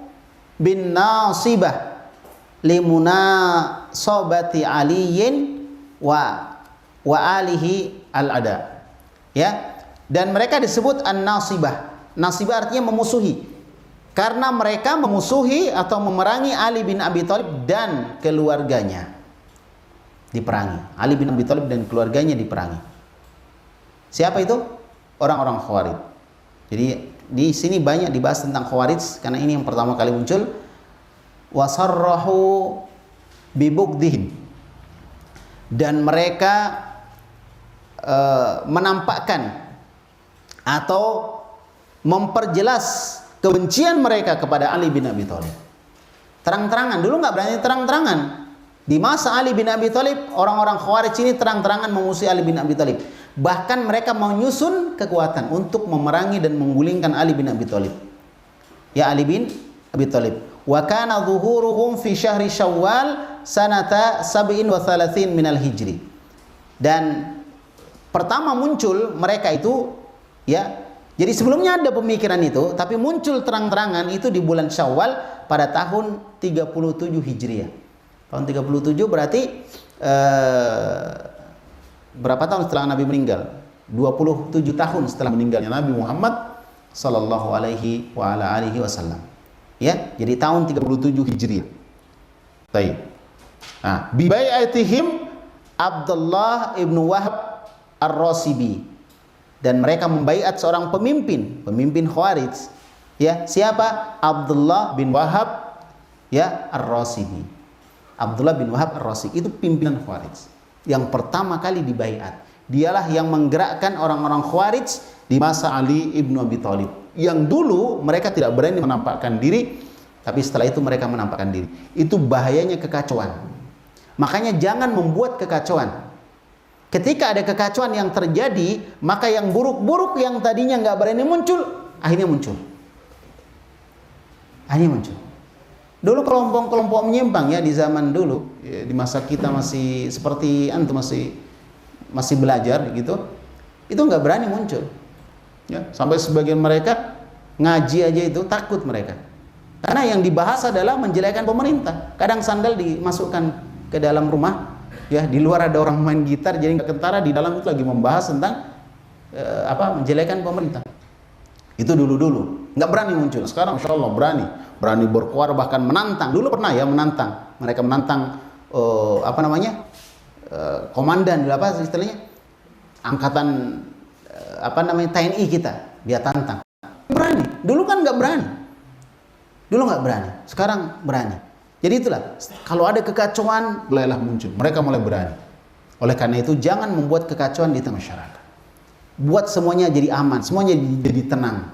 bin nasibah limunasabati aliyin wa alihi al-ada. Ya. Dan mereka disebut an-nasibah. Nasibah artinya memusuhi. karena mereka memusuhi atau memerangi Ali bin Abi Thalib dan keluarganya. Diperangi. Ali bin Abi Thalib dan keluarganya diperangi. Siapa itu? Orang-orang Khawarij. Jadi di sini banyak dibahas tentang Khawarij karena ini yang pertama kali muncul. Wasarrahu bibugdihim. Dan mereka menampakkan atau memperjelas kebencian mereka kepada Ali bin Abi Thalib. Terang-terangan, dulu nggak berani terang-terangan. Di masa Ali bin Abi Thalib, orang-orang Khawarij ini terang-terangan memusuhi Ali bin Abi Thalib. Bahkan mereka menyusun kekuatan untuk memerangi dan menggulingkan Ali bin Abi Thalib. Ya Ali bin Abi Thalib. Wa kana zuhuruhum fi syahri Syawal sanata 37 minal Hijri. Dan pertama muncul mereka itu, ya. Jadi sebelumnya ada pemikiran itu, tapi muncul terang-terangan itu di bulan Syawal pada tahun 37 Hijriah. Tahun 37 berarti berapa tahun setelah Nabi meninggal? 27 tahun setelah meninggalnya Nabi Muhammad sallallahu alaihi wa ala alihi wasallam. Ya, jadi tahun 37 Hijriah. Baik. Nah, bi bai'atihim Abdullah ibn Wahab Ar-Rasibi. Dan mereka membaiat seorang pemimpin Khawarij. Ya, siapa? Abdullah bin Wahab ya Ar-Rasibi. Abdullah bin Wahab Ar-Rasibi itu pimpinan Khawarij yang pertama kali dibaiat. Dialah yang menggerakkan orang-orang Khawarij di masa Ali ibn Abi Thalib. Yang dulu mereka tidak berani menampakkan diri, tapi setelah itu mereka menampakkan diri. Itu bahayanya kekacauan. Makanya jangan membuat kekacauan. Ketika ada kekacauan yang terjadi, maka yang buruk-buruk yang tadinya nggak berani muncul, akhirnya muncul. Dulu kelompok-kelompok menyimpang ya di zaman dulu, ya, di masa kita masih seperti antum masih belajar gitu, itu nggak berani muncul. Ya, sampai sebagian mereka ngaji aja itu takut mereka. Karena yang dibahas adalah menjelekan pemerintah. Kadang sandal dimasukkan ke dalam rumah. Ya, di luar ada orang main gitar, jadi nggak kentara, di dalam itu lagi membahas tentang menjelekan pemerintah. Itu dulu nggak berani muncul. Sekarang insya Allah berani berkuar, bahkan menantang. Dulu pernah ya menantang, mereka menantang komandan apa istilahnya angkatan TNI kita, dia tantang. Berani. Dulu kan nggak berani. Sekarang berani. Jadi itulah, kalau ada kekacauan, mulailah muncul. Mereka mulai berani. Oleh karena itu, jangan membuat kekacauan di tengah masyarakat. Buat semuanya jadi aman, semuanya jadi tenang.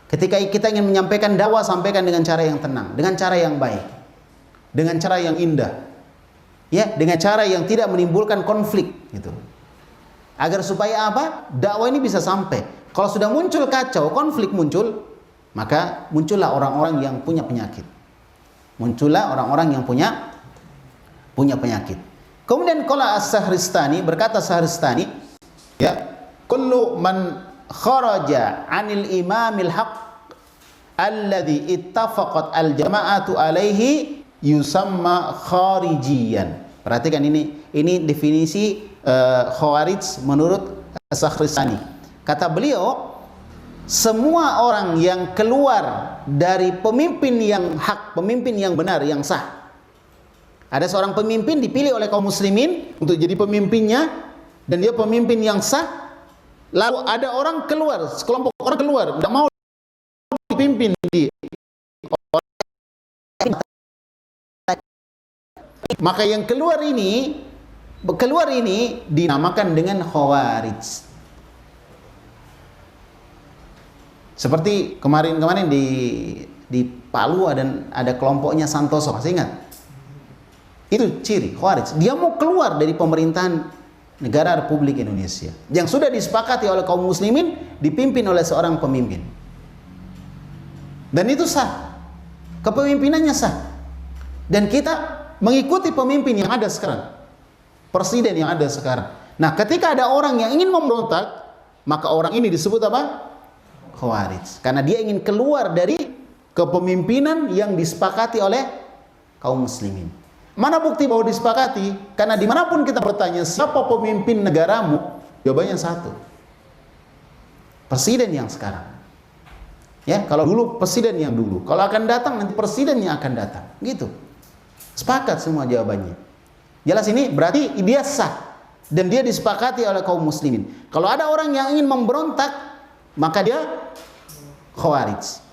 Ketika kita ingin menyampaikan dakwah, sampaikan dengan cara yang tenang, dengan cara yang baik, dengan cara yang indah, ya, dengan cara yang tidak menimbulkan konflik, gitu. Agar supaya apa? Dakwah ini bisa sampai. Kalau sudah muncul kacau, konflik muncul, maka muncullah orang-orang yang punya penyakit. Muncullah orang-orang yang punya penyakit. Kemudian qala As-Sahristani, berkata Sahristani, ya, kullu man kharaja 'anil imamil haqq alladhi ittafaqat al-jama'atu alaihi yusamma kharijiyan. Perhatikan ini definisi Khawarij menurut As-Sahristani. Kata beliau, semua orang yang keluar dari pemimpin yang hak, pemimpin yang benar, yang sah. Ada seorang pemimpin dipilih oleh kaum muslimin untuk jadi pemimpinnya, dan dia pemimpin yang sah. Lalu ada orang keluar, sekelompok orang keluar, tidak mau dipimpin di maka yang keluar ini dinamakan dengan Khawarij. Seperti kemarin di Palu ada kelompoknya Santoso, masih ingat? Itu ciri Khawarij. Dia mau keluar dari pemerintahan negara Republik Indonesia yang sudah disepakati oleh kaum muslimin, dipimpin oleh seorang pemimpin. Dan itu sah. Kepemimpinannya sah. Dan kita mengikuti pemimpin yang ada sekarang. Presiden yang ada sekarang. Nah, ketika ada orang yang ingin memberontak, maka orang ini disebut apa? Khawarij. Karena dia ingin keluar dari kepemimpinan yang disepakati oleh kaum muslimin. Mana bukti bahwa disepakati? Karena dimanapun kita bertanya, siapa pemimpin negaramu? Jawabannya satu. Presiden yang sekarang. Ya, kalau dulu presiden yang dulu, kalau akan datang nanti presiden yang akan datang. Gitu. Sepakat semua jawabannya. Jelas ini berarti dia sah dan dia disepakati oleh kaum muslimin. Kalau ada orang yang ingin memberontak, maka dia khawarij.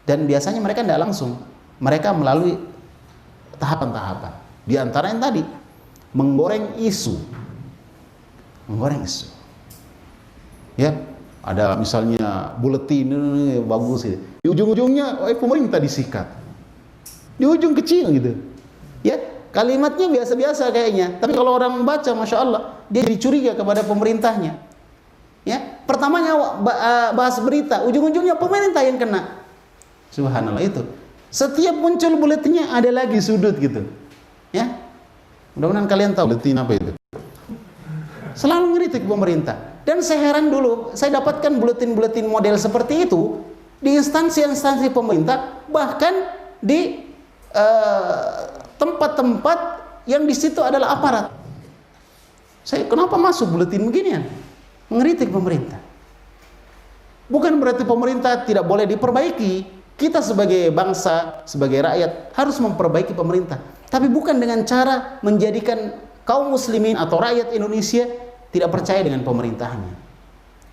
Dan biasanya mereka tidak langsung, mereka melalui tahapan-tahapan. Di antara yang tadi menggoreng isu. Ya, ada misalnya buletin ini bagus gitu. Di ujung-ujungnya pemerintah disikat. Di ujung kecil gitu. Ya, kalimatnya biasa-biasa kayaknya. Tapi kalau orang baca, masya Allah, dia jadi curiga kepada pemerintahnya. Ya, pertamanya bahas berita, ujung-ujungnya pemerintah yang kena. Subhanallah itu. Setiap muncul buletinnya ada lagi sudut gitu. Ya, mudah-mudahan kalian tahu buletin apa itu. Selalu ngeritik pemerintah. Dan saya heran dulu, saya dapatkan buletin-buletin model seperti itu di instansi-instansi pemerintah, bahkan di tempat-tempat yang di situ adalah aparat. Saya kenapa masuk buletin beginian? Mengkritik pemerintah. Bukan berarti pemerintah tidak boleh diperbaiki. Kita sebagai bangsa, sebagai rakyat harus memperbaiki pemerintah. Tapi bukan dengan cara menjadikan kaum muslimin atau rakyat Indonesia tidak percaya dengan pemerintahnya.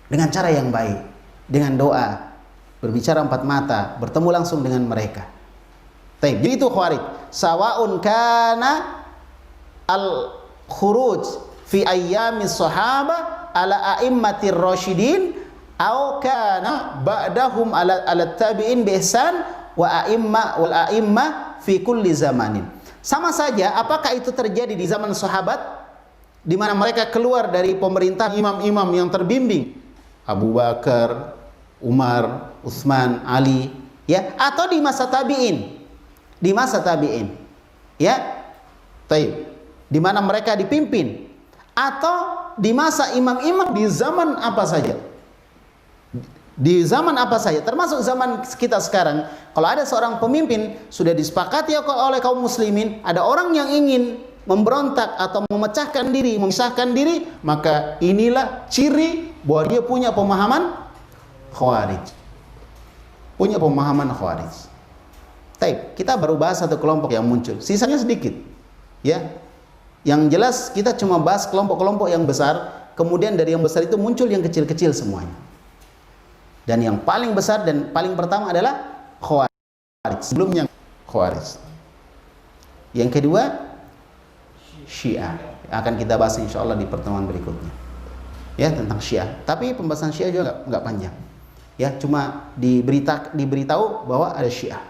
Dengan cara yang baik, dengan doa, berbicara empat mata, bertemu langsung dengan mereka. Jadi itu khawarij. Sawa'un kana al-khuruj fi ayyamis sahaba ala a'immatir rasyidin aw kana ba'dahum ala tabi'in bi ihsan wa a'imma fi kulli zamanin. Sama saja apakah itu terjadi di zaman sahabat di mana mereka keluar dari pemerintah imam-imam yang terbimbing, Abu Bakar, Umar, Utsman, Ali, ya, atau di masa tabi'in. Di masa tabi'in. Ya. Taib. Di mana mereka dipimpin atau di masa imam-imam di zaman apa saja. Di zaman apa saja, termasuk zaman kita sekarang. Kalau ada seorang pemimpin sudah disepakati oleh kaum muslimin, ada orang yang ingin memberontak atau memecahkan diri, memisahkan diri, maka inilah ciri bahwa dia punya pemahaman khawarij. Punya pemahaman khawarij. Baik, kita baru bahas satu kelompok yang muncul. Sisanya sedikit. Ya. Yang jelas kita cuma bahas kelompok-kelompok yang besar, kemudian dari yang besar itu muncul yang kecil-kecil semuanya. Dan yang paling besar dan paling pertama adalah khawarij. Sebelumnya khawarij. Yang kedua Syiah, akan kita bahas insyaallah di pertemuan berikutnya. Ya, tentang Syiah. Tapi pembahasan Syiah juga enggak panjang. Ya, cuma diberitahu bahwa ada Syiah.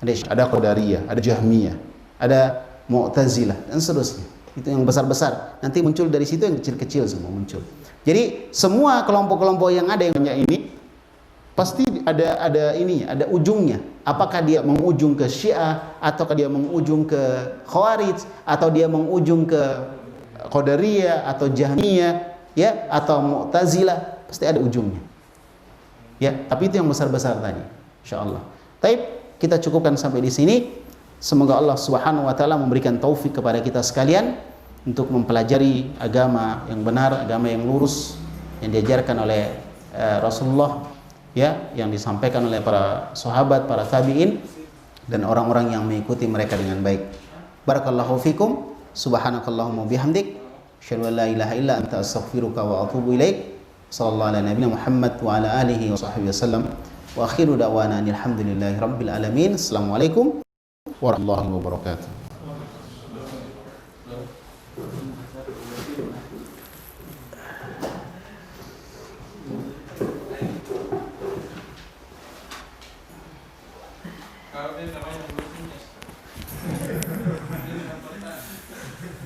Ada Qadariyah, ada Jahmiyah, ada Mu'tazilah dan seterusnya. Itu yang besar-besar. Nanti muncul dari situ yang kecil-kecil semua muncul. Jadi semua kelompok-kelompok yang ada yang banyak ini pasti ada ujungnya. Apakah dia mengujung ke Syiah, ataukah dia mengujung ke Khawarij, atau dia mengujung ke Qadariyah atau Jahmiyah, ya, atau Mu'tazilah, pasti ada ujungnya. Ya, tapi itu yang besar-besar tadi, insyaallah. Baik, kita cukupkan sampai di sini. Semoga Allah Subhanahu wa taala memberikan taufik kepada kita sekalian untuk mempelajari agama yang benar, agama yang lurus yang diajarkan oleh Rasulullah, ya, yang disampaikan oleh para sahabat, para tabi'in dan orang-orang yang mengikuti mereka dengan baik. Barakallahu fikum, subhanakallahumma bihamdik, asyhadu an la ilaha illa anta astaghfiruka wa atubu ilaik. Sallallahu ala nabiyina Muhammad wa ala alihi wa sahbihi wasallam. Wa akhiru da'wana alhamdulillahi rabbil alamin. Assalamualaikum warahmatullahi wabarakatuh.